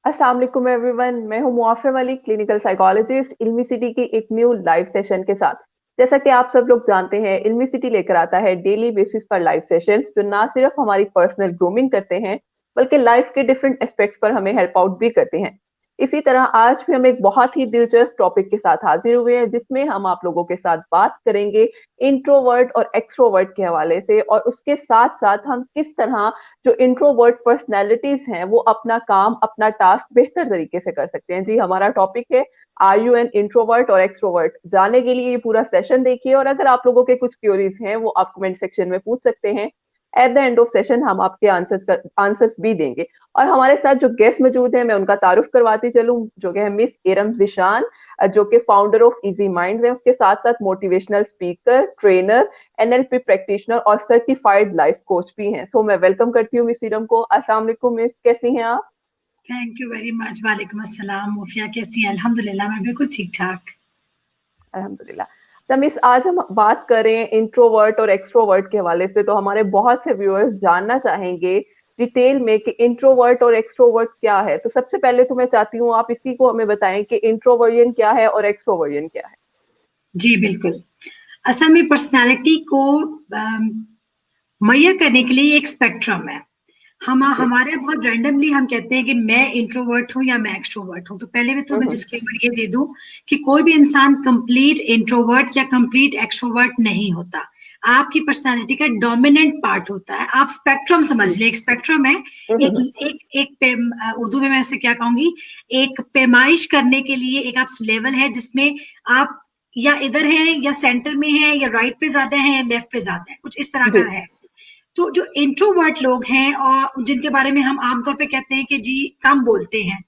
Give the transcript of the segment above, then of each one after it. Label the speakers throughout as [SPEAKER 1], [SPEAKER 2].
[SPEAKER 1] अस्सलाम वालेकुम एवरीवन। मैं हूं मुआफ़िर वाली, क्लिनिकल साइकोलॉजिस्ट, इल्मी सिटी की एक न्यू लाइव सेशन के साथ। जैसा कि आप सब लोग जानते हैं, इल्मी सिटी लेकर आता है डेली बेसिस पर लाइव सेशंस जो ना सिर्फ हमारी पर्सनल ग्रूमिंग करते हैं, बल्कि लाइफ के डिफरेंट एस्पेक्ट्स पर हमें हेल्प आउट भी करते हैं। इसी तरह आज भी हम एक बहुत ही दिलचस्प टॉपिक के साथ हाजिर हुए हैं, जिसमें हम आप लोगों के साथ बात करेंगे इंट्रोवर्ट और एक्सट्रोवर्ट के हवाले से, और उसके साथ-साथ हम किस तरह जो इंट्रोवर्ट पर्सनैलिटीज हैं वो अपना काम, अपना टास्क बेहतर तरीके से कर सकते हैं। जी, हमारा टॉपिक है आर यू एन इंट्रोवर्ट और एक्सट्रोवर्ट। जानने के लिए ये पूरा सेशन देखिए, और अगर आप लोगों के कुछ क्यूरीज हैं वो आप कमेंट सेक्शन में पूछ सकते हैं। At the end of session हम आपके आंसर्स भी देंगे। और हमारे साथ जो गेस्ट मौजूद हैं, मैं उनका तारुफ करवाती चलूं, जो कि है मिस इरम ज़िशान, जो कि फाउंडर ऑफ इजी माइंड्स हैं। उसके साथ-साथ motivational speaker, trainer, NLP practitioner और सर्टिफाइड लाइफ कोच भी हैं। सो मैं वेलकम करती हूँ मिस इरम को। अस्सलाम वालेकुम मिस, कैसी हैं आप?
[SPEAKER 2] Thank you very much. वालेकुम अस्सलाम। मुफिया कैसी हैं? अल्हम्दुलिल्लाह मैं बिल्कुल ठीक ठाक।
[SPEAKER 1] अल्हम्दुलिल्लाह। तो मिस आज हम बात करें इंट्रोवर्ट और एक्सट्रोवर्ट के हवाले से, तो हमारे बहुत से व्यूअर्स जानना चाहेंगे डिटेल में कि इंट्रोवर्ट और एक्सट्रोवर्ट क्या है। तो सबसे पहले तो मैं चाहती हूँ आप इसी को हमें बताएं कि इंट्रोवर्जन क्या है और एक्सट्रोवर्जन क्या है?
[SPEAKER 2] जी बिल्कुल। असल में पर्सनैलिटी को मुहैया करने के लिए एक स्पेक्ट्रम है। हम
[SPEAKER 1] जी।
[SPEAKER 2] हमारे यहाँ बहुत रैंडमली हम कहते हैं कि मैं इंट्रोवर्ट हूँ या मैं एक्सट्रोवर्ट हूँ। तो पहले भी तो मैं
[SPEAKER 1] हम्म।
[SPEAKER 2] डिस्क्लेमर ये दे दूं कि कोई भी इंसान कंप्लीट इंट्रोवर्ट या कंप्लीट एक्सट्रोवर्ट नहीं होता। आपकी पर्सनालिटी का डोमिनेंट पार्ट होता है। आप स्पेक्ट्रम समझ
[SPEAKER 1] जी।
[SPEAKER 2] लें, एक स्पेक्ट्रम है। एक
[SPEAKER 1] हम्म।
[SPEAKER 2] एक एक उर्दू में मैं इसे क्या कहूंगी, एक पैमाइश करने के लिए एक आप लेवल है जिसमें आप या इधर हैं या सेंटर में हैं या राइट पे ज्यादा हैं या लेफ्ट पे ज्यादा है, कुछ इस तरह
[SPEAKER 1] जी।
[SPEAKER 2] का है। तो जो इंट्रोवर्ट लोग हैं और जिनके बारे में हम आमतौर पे कहते हैं कि जी कम बोलते हैं,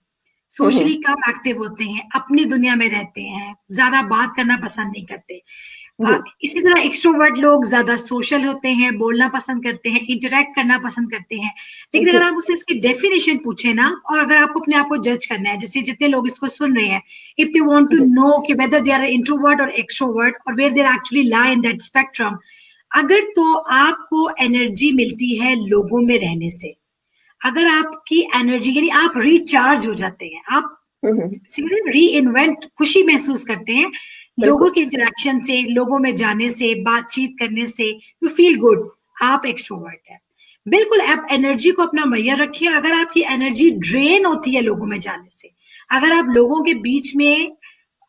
[SPEAKER 2] सोशली
[SPEAKER 1] हम्म।
[SPEAKER 2] कम एक्टिव होते हैं, अपनी दुनिया में रहते हैं, ज्यादा बात करना पसंद नहीं करते।
[SPEAKER 1] जी।
[SPEAKER 2] इसी तरह एक्सट्रोवर्ट लोग ज्यादा सोशल होते हैं, बोलना पसंद करते हैं, इंटरेक्ट करना पसंद करते हैं। लेकिन
[SPEAKER 1] जी।
[SPEAKER 2] अगर आप उससे इसकी डेफिनेशन पूछे ना, और अगर आपको अपने आप को जज करना है, जैसे जितने लोग इसको सुन रहे हैं, इफ दे वांट टू
[SPEAKER 1] जी।
[SPEAKER 2] नो कि वेदर दे आर इंट्रोवर्ट और एक्सट्रोवर्ट और where they actually lie in that spectrum, अगर तो आपको एनर्जी मिलती है लोगों में रहने से, अगर आपकी एनर्जी यानी आप रिचार्ज हो जाते हैं, आप
[SPEAKER 1] हम्म।
[SPEAKER 2] री इन्वेंट खुशी महसूस करते हैं लोगों
[SPEAKER 1] बिल्कुल।
[SPEAKER 2] के इंटरेक्शन से, लोगों में जाने से, बातचीत करने से, यू फील गुड, आप एक्सट्रोवर्ट है। बिल्कुल आप एनर्जी को अपना मुहैया रखिए। अगर आपकी एनर्जी ड्रेन होती है लोगों में जाने से, अगर आप लोगों के बीच में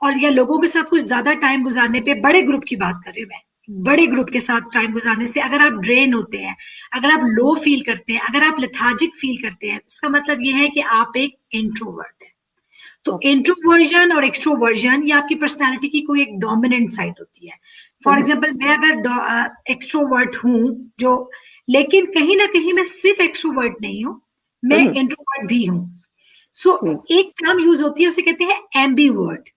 [SPEAKER 2] और या लोगों के साथ कुछ ज्यादा टाइम गुजारने पे, बड़े ग्रुप की बात कर रही हूँ मैं, बड़े ग्रुप के साथ टाइम गुजारने से अगर आप ड्रेन होते हैं, अगर आप लो फील करते हैं, अगर आप लेथार्जिक फील करते हैं, इसका मतलब ये है कि आप एक इंट्रोवर्ट है। तो
[SPEAKER 1] ओके।
[SPEAKER 2] इंट्रोवर्जन और एक्सट्रोवर्जन ये आपकी पर्सनालिटी की कोई एक डोमिनेंट साइड होती है। For
[SPEAKER 1] hmm.
[SPEAKER 2] एग्जाम्पल मैं अगर एक्सट्रोवर्ट हूं, जो लेकिन कहीं ना कहीं मैं सिर्फ एक्सट्रोवर्ट नहीं हूं, मैं
[SPEAKER 1] हम्म।
[SPEAKER 2] इंट्रोवर्ट भी हूं। सो
[SPEAKER 1] जी।
[SPEAKER 2] एक टर्म यूज होती है, उसे कहते हैं एम्बीवर्ट।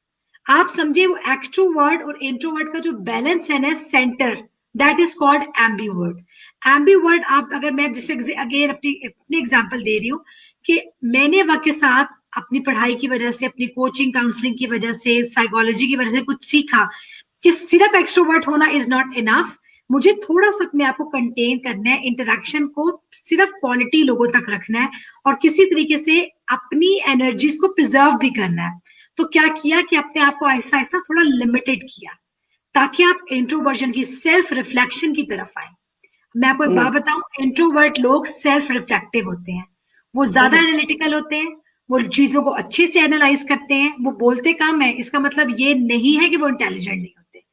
[SPEAKER 2] आप समझे, वो एक्सट्रोवर्ट और इंट्रोवर्ट का जो बैलेंस है ना, centre, that is called ambivert. Ambivert आप अगर मैं जैसे अगेन अपनी अपनी एग्जांपल दे रही हूँ कि मैंने वक्त के साथ अपनी पढ़ाई की वजह से, अपनी कोचिंग काउंसलिंग की वजह से, साइकोलॉजी की वजह से कुछ सीखा कि सिर्फ एक्सट्रोवर्ट होना इज नॉट इनफ। मुझे थोड़ा सा अपने आप को कंटेन करना है, इंटरेक्शन को सिर्फ क्वालिटी लोगों तक रखना है और किसी तरीके से अपनी एनर्जीज को प्रिजर्व भी करना है। तो क्या किया कि अपने आप को आहिस्ता आहिस्ता थोड़ा लिमिटेड किया, ताकि आप इंट्रोवर्जन की सेल्फ रिफ्लेक्शन की तरफ आए। मैं आपको एक
[SPEAKER 1] जी।
[SPEAKER 2] बात बताऊं, इंट्रोवर्ट लोग सेल्फ रिफ्लेक्टिव होते हैं, वो ज्यादा
[SPEAKER 1] हम्म।
[SPEAKER 2] एनालिटिकल होते हैं, वो चीजों को अच्छे से एनालाइज करते हैं, वो बोलते कम है, इसका मतलब ये नहीं है कि वो इंटेलिजेंट नहीं होते।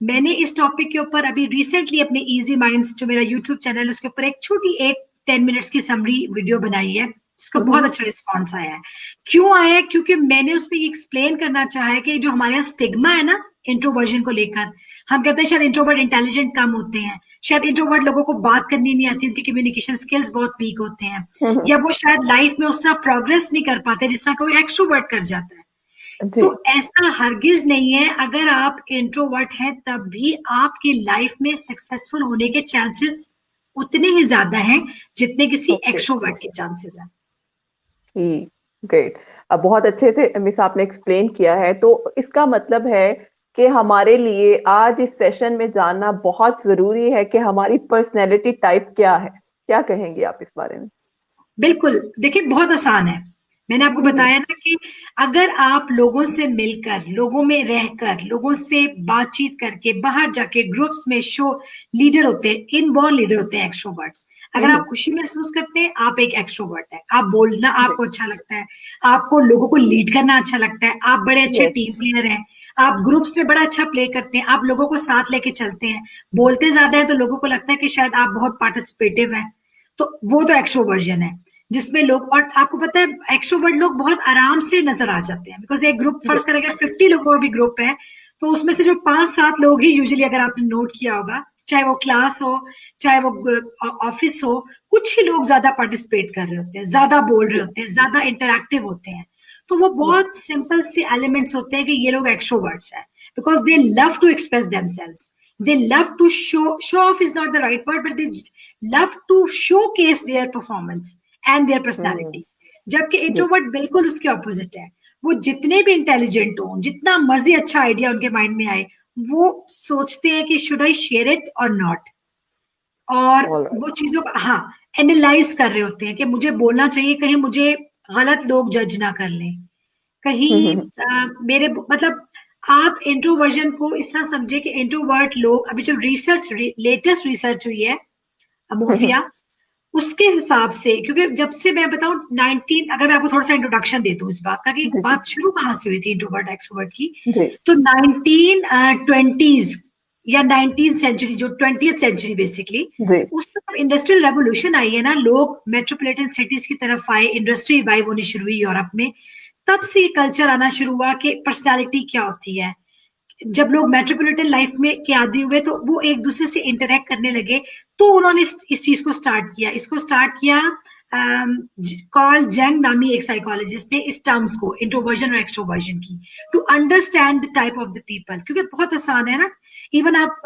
[SPEAKER 2] मैंने इस टॉपिक के ऊपर अभी रिसेंटली अपने इजी माइंड्स जो मेरा यूट्यूब चैनल है उसके ऊपर एक छोटी 8-10 मिनट्स की समरी वीडियो बनाई है, उसका बहुत
[SPEAKER 1] हम्म।
[SPEAKER 2] अच्छा रिस्पॉन्स आया है। क्यों आया है? क्योंकि मैंने उसमें एक्सप्लेन करना चाहा है कि जो हमारे यहाँ स्टिग्मा है ना इंट्रोवर्जन को लेकर, हम कहते हैं शायद इंट्रोवर्ट इंटेलिजेंट कम होते हैं, शायद इंट्रोवर्ट लोगों को बात करनी नहीं आती, उनकी कम्युनिकेशन स्किल्स बहुत वीक होते हैं,
[SPEAKER 1] हम्म।
[SPEAKER 2] या वो शायद लाइफ में उस तरह प्रोग्रेस नहीं कर पाते जिस तरह कोई एक्सट्रोवर्ट कर जाता है।
[SPEAKER 1] जी।
[SPEAKER 2] तो ऐसा हरगिज नहीं है। अगर आप इंट्रोवर्ट हैं तब भी आपकी लाइफ में सक्सेसफुल होने के चांसेस उतने ही ज्यादा हैं जितने किसी
[SPEAKER 1] ओके।
[SPEAKER 2] एक्सट्रोवर्ट के चांसेस हैं।
[SPEAKER 1] ठीक। ग्रेट। अब बहुत अच्छे से मिस आपने एक्सप्लेन किया है, तो इसका मतलब है कि हमारे लिए आज इस सेशन में जानना बहुत जरूरी है कि हमारी पर्सनैलिटी टाइप क्या है। क्या कहेंगे आप इस बारे में?
[SPEAKER 2] बिल्कुल, देखिए बहुत आसान है। मैंने आपको बताया ना कि अगर आप लोगों से मिलकर, लोगों में रहकर, लोगों से बातचीत करके, बाहर जाके ग्रुप्स में शो लीडर होते हैं, इनबॉर्न लीडर होते हैं एक्सट्रोवर्ट्स। अगर आप खुशी महसूस करते हैं, आप एक एक्सट्रोवर्ट है। आप बोलना आपको अच्छा लगता है, आपको लोगों को लीड करना अच्छा लगता है, आप बड़े अच्छे
[SPEAKER 1] यस,
[SPEAKER 2] टीम प्लेयर हैं, आप ग्रुप्स में बड़ा अच्छा प्ले करते हैं, आप लोगों को साथ लेके चलते हैं, बोलते ज्यादा है तो लोगों को लगता है कि शायद आप बहुत पार्टिसिपेटिव हैं। तो वो तो एक्सट्रोवर्जन है, जिसमें लोग, और आपको पता है एक्सट्रोवर्ट लोग बहुत आराम से नजर आ जाते हैं, बिकॉज एक ग्रुप फर्ज करें अगर 50 लोगों का भी ग्रुप है, तो उसमें से जो 5-7 लोग ही यूजुअली, अगर आपने नोट किया होगा, चाहे वो क्लास हो, चाहे वो ऑफिस हो, कुछ ही लोग ज्यादा पार्टिसिपेट कर रहे होते हैं, ज्यादा बोल रहे होते हैं, ज्यादा इंटरैक्टिव होते हैं। तो वो बहुत सिंपल से एलिमेंट्स होते हैं कि ये लोग एक्सट्रोवर्ट्स हैं, because they love to express themselves, they love to show off is not the right word, but they love to showcase their performance and their personality. जबकि इंट्रोवर्ट बिल्कुल उसके ऑपोजिट है। वो जितने भी इंटेलिजेंट हो, जितना मर्जी अच्छा आइडिया उनके माइंड में आए, वो सोचते हैं कि शुड आई शेयर इट और नॉट, और
[SPEAKER 1] ऑल राइट।
[SPEAKER 2] वो चीजों का हाँ एनालाइज कर रहे होते हैं कि मुझे बोलना चाहिए, कहीं मुझे गलत लोग जज ना कर लें, कहीं मेरे मतलब, आप इंट्रोवर्जन को इस तरह समझे कि इंट्रोवर्ट लोग, अभी जो रिसर्च, लेटेस्ट रिसर्च हुई है अमोफिया, उसके हिसाब से, क्योंकि जब से मैं बताऊं 19, अगर मैं आपको थोड़ा सा इंट्रोडक्शन दे दूं इस बात का कि
[SPEAKER 1] जी जी
[SPEAKER 2] बात शुरू कहाँ से हुई थी इंट्रोवर्ट एक्सट्रोवर्ट की,
[SPEAKER 1] जी।
[SPEAKER 2] तो 1920s या 19th सेंचुरी, जो 20th सेंचुरी बेसिकली,
[SPEAKER 1] जी
[SPEAKER 2] उसमें जब इंडस्ट्रियल रेवोल्यूशन आई है ना, लोग मेट्रोपॉलिटन सिटीज की तरफ आए, इंडस्ट्री वाइब होनी शुरू हुई यूरोप में, तब से ये कल्चर आना शुरू हुआ कि पर्सनालिटी क्या होती है। जब लोग मेट्रोपॉलिटन लाइफ में के आदी हुए, तो वो एक दूसरे से इंटरेक्ट करने लगे, तो उन्होंने इस चीज को स्टार्ट किया, इसको स्टार्ट किया कॉल जंग नामी एक साइकोलॉजिस्ट ने, इस टर्म्स को, इंट्रोवर्जन और एक्सट्रोवर्जन की, to understand the type of the people, क्योंकि बहुत आसान है ना। इवन आप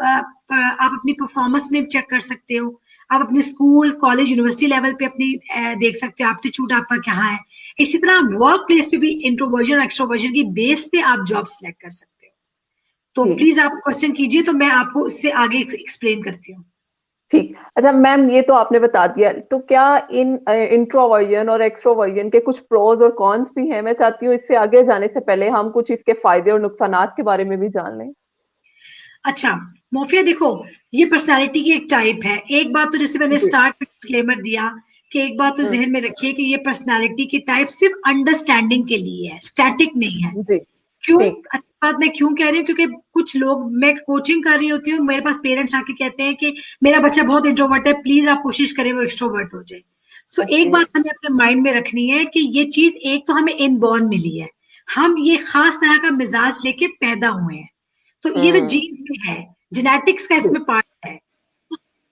[SPEAKER 2] अपनी परफॉर्मेंस में चेक कर सकते हो, आप अपने स्कूल कॉलेज यूनिवर्सिटी लेवल पे अपनी देख सकते हो एप्टीट्यूड आपका क्या है। इसी तरह वर्क प्लेस पे भी इंट्रोवर्जन और एक्सट्रोवर्जन की बेस पे आप जॉब सिलेक्ट कर सकते हो। तो
[SPEAKER 1] ठीक
[SPEAKER 2] प्लीज आप क्वेश्चन कीजिए, तो मैं आपको इससे आगे एक्सप्लेन करती हूँ।
[SPEAKER 1] ठीक। अच्छा मैम, ये तो आपने बता दिया, तो क्या इन इंट्रोवर्जन और एक्सट्रोवर्जन के कुछ प्रोज और कॉन्स भी हैं? मैं चाहती हूँ इससे आगे जाने से पहले हम कुछ इसके फायदे और नुकसानात के बारे में भी जान लें।
[SPEAKER 2] अच्छा मोफिया, देखो, ये पर्सनालिटी की एक टाइप है। एक बात तो जैसे मैंने
[SPEAKER 1] जी।
[SPEAKER 2] स्टार्ट में डिस्क्लेमर दिया कि एक बात तो
[SPEAKER 1] हम्म।
[SPEAKER 2] जहन में रखिए कि ये पर्सनालिटी की टाइप सिर्फ अंडरस्टैंडिंग के लिए है, स्टैटिक नहीं है।
[SPEAKER 1] जी।
[SPEAKER 2] क्यों?
[SPEAKER 1] ठीक।
[SPEAKER 2] अच्छी बात मैं क्यों कह रही हूँ, क्योंकि कुछ लोग, मैं कोचिंग कर रही होती हूँ, मेरे पास पेरेंट्स आके कहते हैं कि मेरा बच्चा बहुत इंट्रोवर्ट है, प्लीज आप कोशिश करें वो एक्सट्रोवर्ट हो जाए। सो एक
[SPEAKER 1] ओके।
[SPEAKER 2] बात हमें अपने माइंड में रखनी है कि ये चीज एक तो हमें इनबॉर्न मिली है, हम ये खास तरह का मिजाज लेके पैदा हुए हैं, तो ये तो
[SPEAKER 1] हम्म।
[SPEAKER 2] जीन्स में है, जेनेटिक्स का
[SPEAKER 1] जी
[SPEAKER 2] इसमें पार्ट है,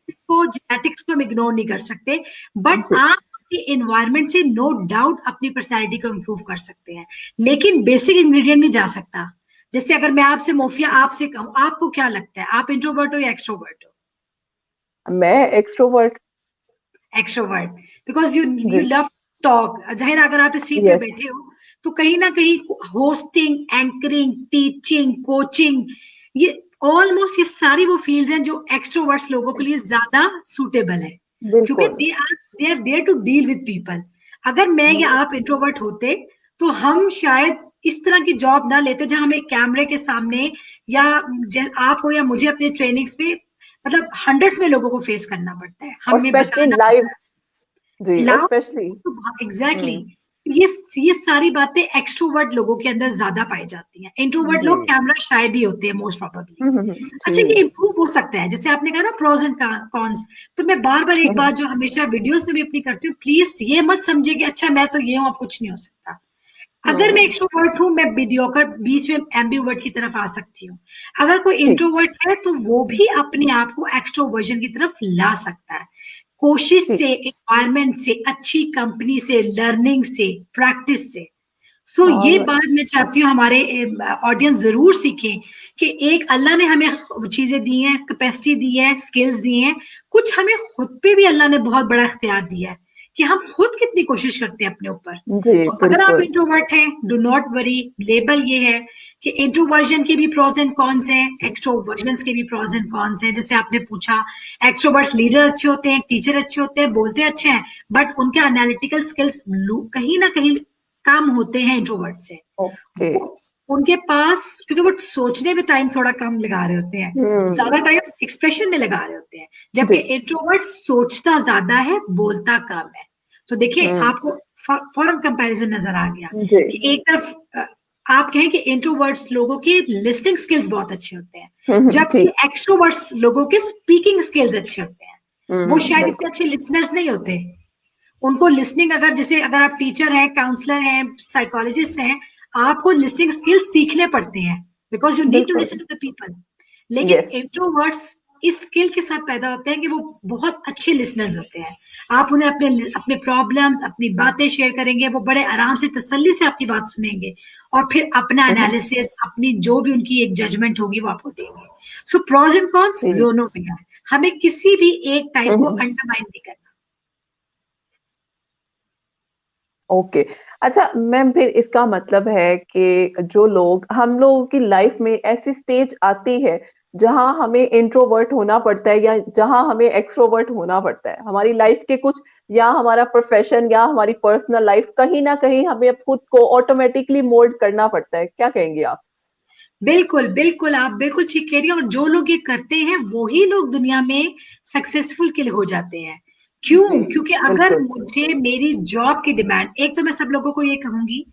[SPEAKER 2] इसको जेनेटिक्स को हम इग्नोर नहीं कर सकते। बट
[SPEAKER 1] जी।
[SPEAKER 2] आप अपनी एनवायरमेंट से नो डाउट अपनी पर्सनैलिटी को इम्प्रूव कर सकते हैं, लेकिन बेसिक इंग्रेडिएंट नहीं जा सकता। जैसे अगर मैं आपसे मोफिया आपसे कहूँ, आपको क्या लगता है, आप इंट्रोवर्ट हो या एक्सट्रोवर्ट हो?
[SPEAKER 1] मैं एक्सट्रोवर्ट।
[SPEAKER 2] एक्सट्रोवर्ट, बिकॉज यू
[SPEAKER 1] जी।
[SPEAKER 2] You love talk. जाहिर है, अगर आप इस सीट पे
[SPEAKER 1] यस।
[SPEAKER 2] बैठे हो, तो कहीं ना कहीं होस्टिंग, एंकरिंग, टीचिंग, कोचिंग, ये ऑलमोस्ट ये सारी वो फील्ड हैं जो एक्सट्रोवर्ट्स लोगों के लिए ज्यादा सुटेबल है, क्योंकि
[SPEAKER 1] बिल्कुल।
[SPEAKER 2] They are there to deal with people. अगर मैं या आप इंट्रोवर्ट होते, तो हम शायद इस तरह की जॉब ना लेते जहां हमें कैमरे के सामने, या आप हो या मुझे अपने ट्रेनिंग्स में, मतलब हंड्रेड्स में लोगों को फेस करना पड़ता है,
[SPEAKER 1] और
[SPEAKER 2] हमें
[SPEAKER 1] स्पेशली
[SPEAKER 2] बताना
[SPEAKER 1] लाइव।
[SPEAKER 2] पड़ता है।
[SPEAKER 1] जी, और
[SPEAKER 2] लाओ,
[SPEAKER 1] स्पेशली।
[SPEAKER 2] एग्जैक्टली,
[SPEAKER 1] हम्म।
[SPEAKER 2] ये सारी बातें एक्सट्रोवर्ट लोगों के अंदर ज्यादा पाई जाती हैं। इंट्रोवर्ट लोग
[SPEAKER 1] जी।
[SPEAKER 2] कैमरा शाय भी होते हैं मोस्ट प्रोबेबली। अच्छा, ये
[SPEAKER 1] जी।
[SPEAKER 2] इम्प्रूव हो सकता है, जैसे आपने कहा ना प्रोज एंड कॉन्स, तो मैं बार बार एक बात जो हमेशा वीडियोस में भी अपनी करती हूँ, प्लीज ये मत समझिए कि अच्छा मैं तो ये हूँ, अब कुछ नहीं हो सकता। अगर मैं
[SPEAKER 1] हम्म।
[SPEAKER 2] एक्सट्रोवर्ट हूँ, मैं मीडियोकर बीच में एम्बीवर्ट की तरफ आ सकती हूँ। अगर कोई
[SPEAKER 1] ठीक।
[SPEAKER 2] इंट्रोवर्ट है, तो वो भी अपने आप को एक्सट्रोवर्जन की तरफ ला सकता है, कोशिश
[SPEAKER 1] ठीक।
[SPEAKER 2] से, एनवायरमेंट से, अच्छी कंपनी से, लर्निंग से, प्रैक्टिस से। सो ये
[SPEAKER 1] ऑलराइट।
[SPEAKER 2] बात मैं चाहती हूँ हमारे ऑडियंस जरूर सीखें कि एक अल्लाह ने हमें चीजें दी हैं, कैपेसिटी दी है, स्किल्स दी हैं, कुछ हमें खुद पे भी अल्लाह ने बहुत बड़ा इख्तियार दिया है कि हम खुद कितनी कोशिश करते हैं अपने ऊपर।
[SPEAKER 1] जी
[SPEAKER 2] तो अगर आप
[SPEAKER 1] बिल्कुल।
[SPEAKER 2] इंट्रोवर्ट हैं, डू नॉट वरी, लेबल ये है कि इंट्रोवर्जन के भी प्रोज एंड कॉन्स हैं, एक्सट्रोवर्जन के भी प्रोज एंड कॉन्स हैं। जैसे आपने पूछा, एक्सट्रोवर्ट्स लीडर अच्छे होते हैं, टीचर अच्छे होते हैं, बोलते अच्छे हैं, बट उनके एनालिटिकल स्किल्स कहीं ना कहीं कम होते हैं इंट्रोवर्ट से।
[SPEAKER 1] ओके।
[SPEAKER 2] वो उनके पास, क्योंकि वो सोचने में टाइम थोड़ा कम लगा रहे होते हैं, ज्यादा टाइम एक्सप्रेशन में लगा रहे होते हैं, जबकि
[SPEAKER 1] जी।
[SPEAKER 2] इंट्रोवर्ट सोचता ज्यादा है, बोलता कम है। तो देखिए आपको फौरन कंपैरिजन नजर आ गया
[SPEAKER 1] जी।
[SPEAKER 2] कि एक तरफ आप कहें कि इंट्रोवर्ट्स लोगों के लिसनिंग स्किल्स बहुत अच्छे होते हैं, जबकि
[SPEAKER 1] ठीक।
[SPEAKER 2] एक्सट्रोवर्ट्स लोगों के स्पीकिंग स्किल्स अच्छे होते हैं। वो शायद इतने
[SPEAKER 1] बिल्कुल।
[SPEAKER 2] अच्छे लिसनर्स नहीं होते। उनको लिसनिंग, अगर जैसे अगर आप टीचर हैं, काउंसलर हैं, साइकोलॉजिस्ट हैं, आपको लिसनिंग स्किल सीखने पड़ते हैं, बिकॉज यू नीड टू
[SPEAKER 1] बिल्कुल।
[SPEAKER 2] Listen to the people. लेकिन
[SPEAKER 1] यस।
[SPEAKER 2] इंट्रोवर्ट्स इस स्किल के साथ पैदा होते हैं कि वो बहुत अच्छे लिसनर्स होते हैं। आप उन्हें अपने अपने प्रॉब्लम्स, अपनी बातें शेयर करेंगे, वो बड़े आराम से तसल्ली से आपकी बात सुनेंगे और फिर अपना एनालिसिस, अपनी जो भी उनकी एक जजमेंट होगी वो आपको देंगे। सो प्रॉज एंड कॉन्स
[SPEAKER 1] जी।
[SPEAKER 2] दोनों में है, हमें किसी भी एक टाइप को अंडरमाइन नहीं करना।
[SPEAKER 1] ओके। अच्छा मैम, फिर इसका मतलब है कि जो लोग, हम लोगों की लाइफ में ऐसी स्टेज आती है जहां हमें इंट्रोवर्ट होना पड़ता है या जहां हमें एक्सट्रोवर्ट होना पड़ता है, हमारी लाइफ के कुछ, या हमारा प्रोफेशन या हमारी पर्सनल लाइफ, कहीं ना कहीं हमें अब खुद को ऑटोमेटिकली मोल्ड करना पड़ता है, क्या कहेंगे आप?
[SPEAKER 2] बिल्कुल बिल्कुल, आप बिल्कुल ठीक कह रही हैं। और जो लोग ये करते हैं वही लोग दुनिया में सक्सेसफुल के लिए हो जाते हैं। क्यों?
[SPEAKER 1] जी।
[SPEAKER 2] क्योंकि अगर
[SPEAKER 1] बिल्कुल।
[SPEAKER 2] मुझे मेरी जॉब की डिमांड, एक तो मैं सब लोगों को ये कहूंगी,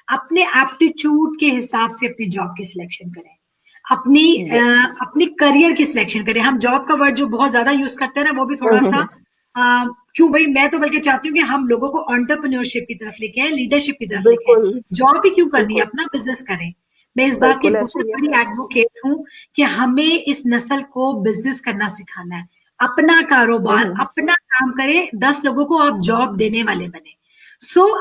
[SPEAKER 2] अपने एप्टीट्यूड के हिसाब से अपनी जॉब की सिलेक्शन करें, अपनी
[SPEAKER 1] यस।
[SPEAKER 2] अपनी करियर की सिलेक्शन करें। हम जॉब का वर्ड जो बहुत ज्यादा यूज करते हैं ना, वो भी थोड़ा सा क्यों भाई, मैं तो बल्कि चाहती हूँ कि हम लोगों को एंटरप्रेन्योरशिप की तरफ लेके आए, लीडरशिप की तरफ लेके आए।
[SPEAKER 1] बिल्कुल।
[SPEAKER 2] जॉब भी क्यों करनी है,
[SPEAKER 1] बिल्कुल।
[SPEAKER 2] अपना बिजनेस करें। मैं इस बात की
[SPEAKER 1] बिल्कुल ऐसे
[SPEAKER 2] बहुत
[SPEAKER 1] ही है।
[SPEAKER 2] बड़ी एडवोकेट हूँ कि हमें इस नस्ल को बिजनेस करना सिखाना है। अपना कारोबार, अपना काम करें, 10 लोगों को आप जॉब देने वाले बने।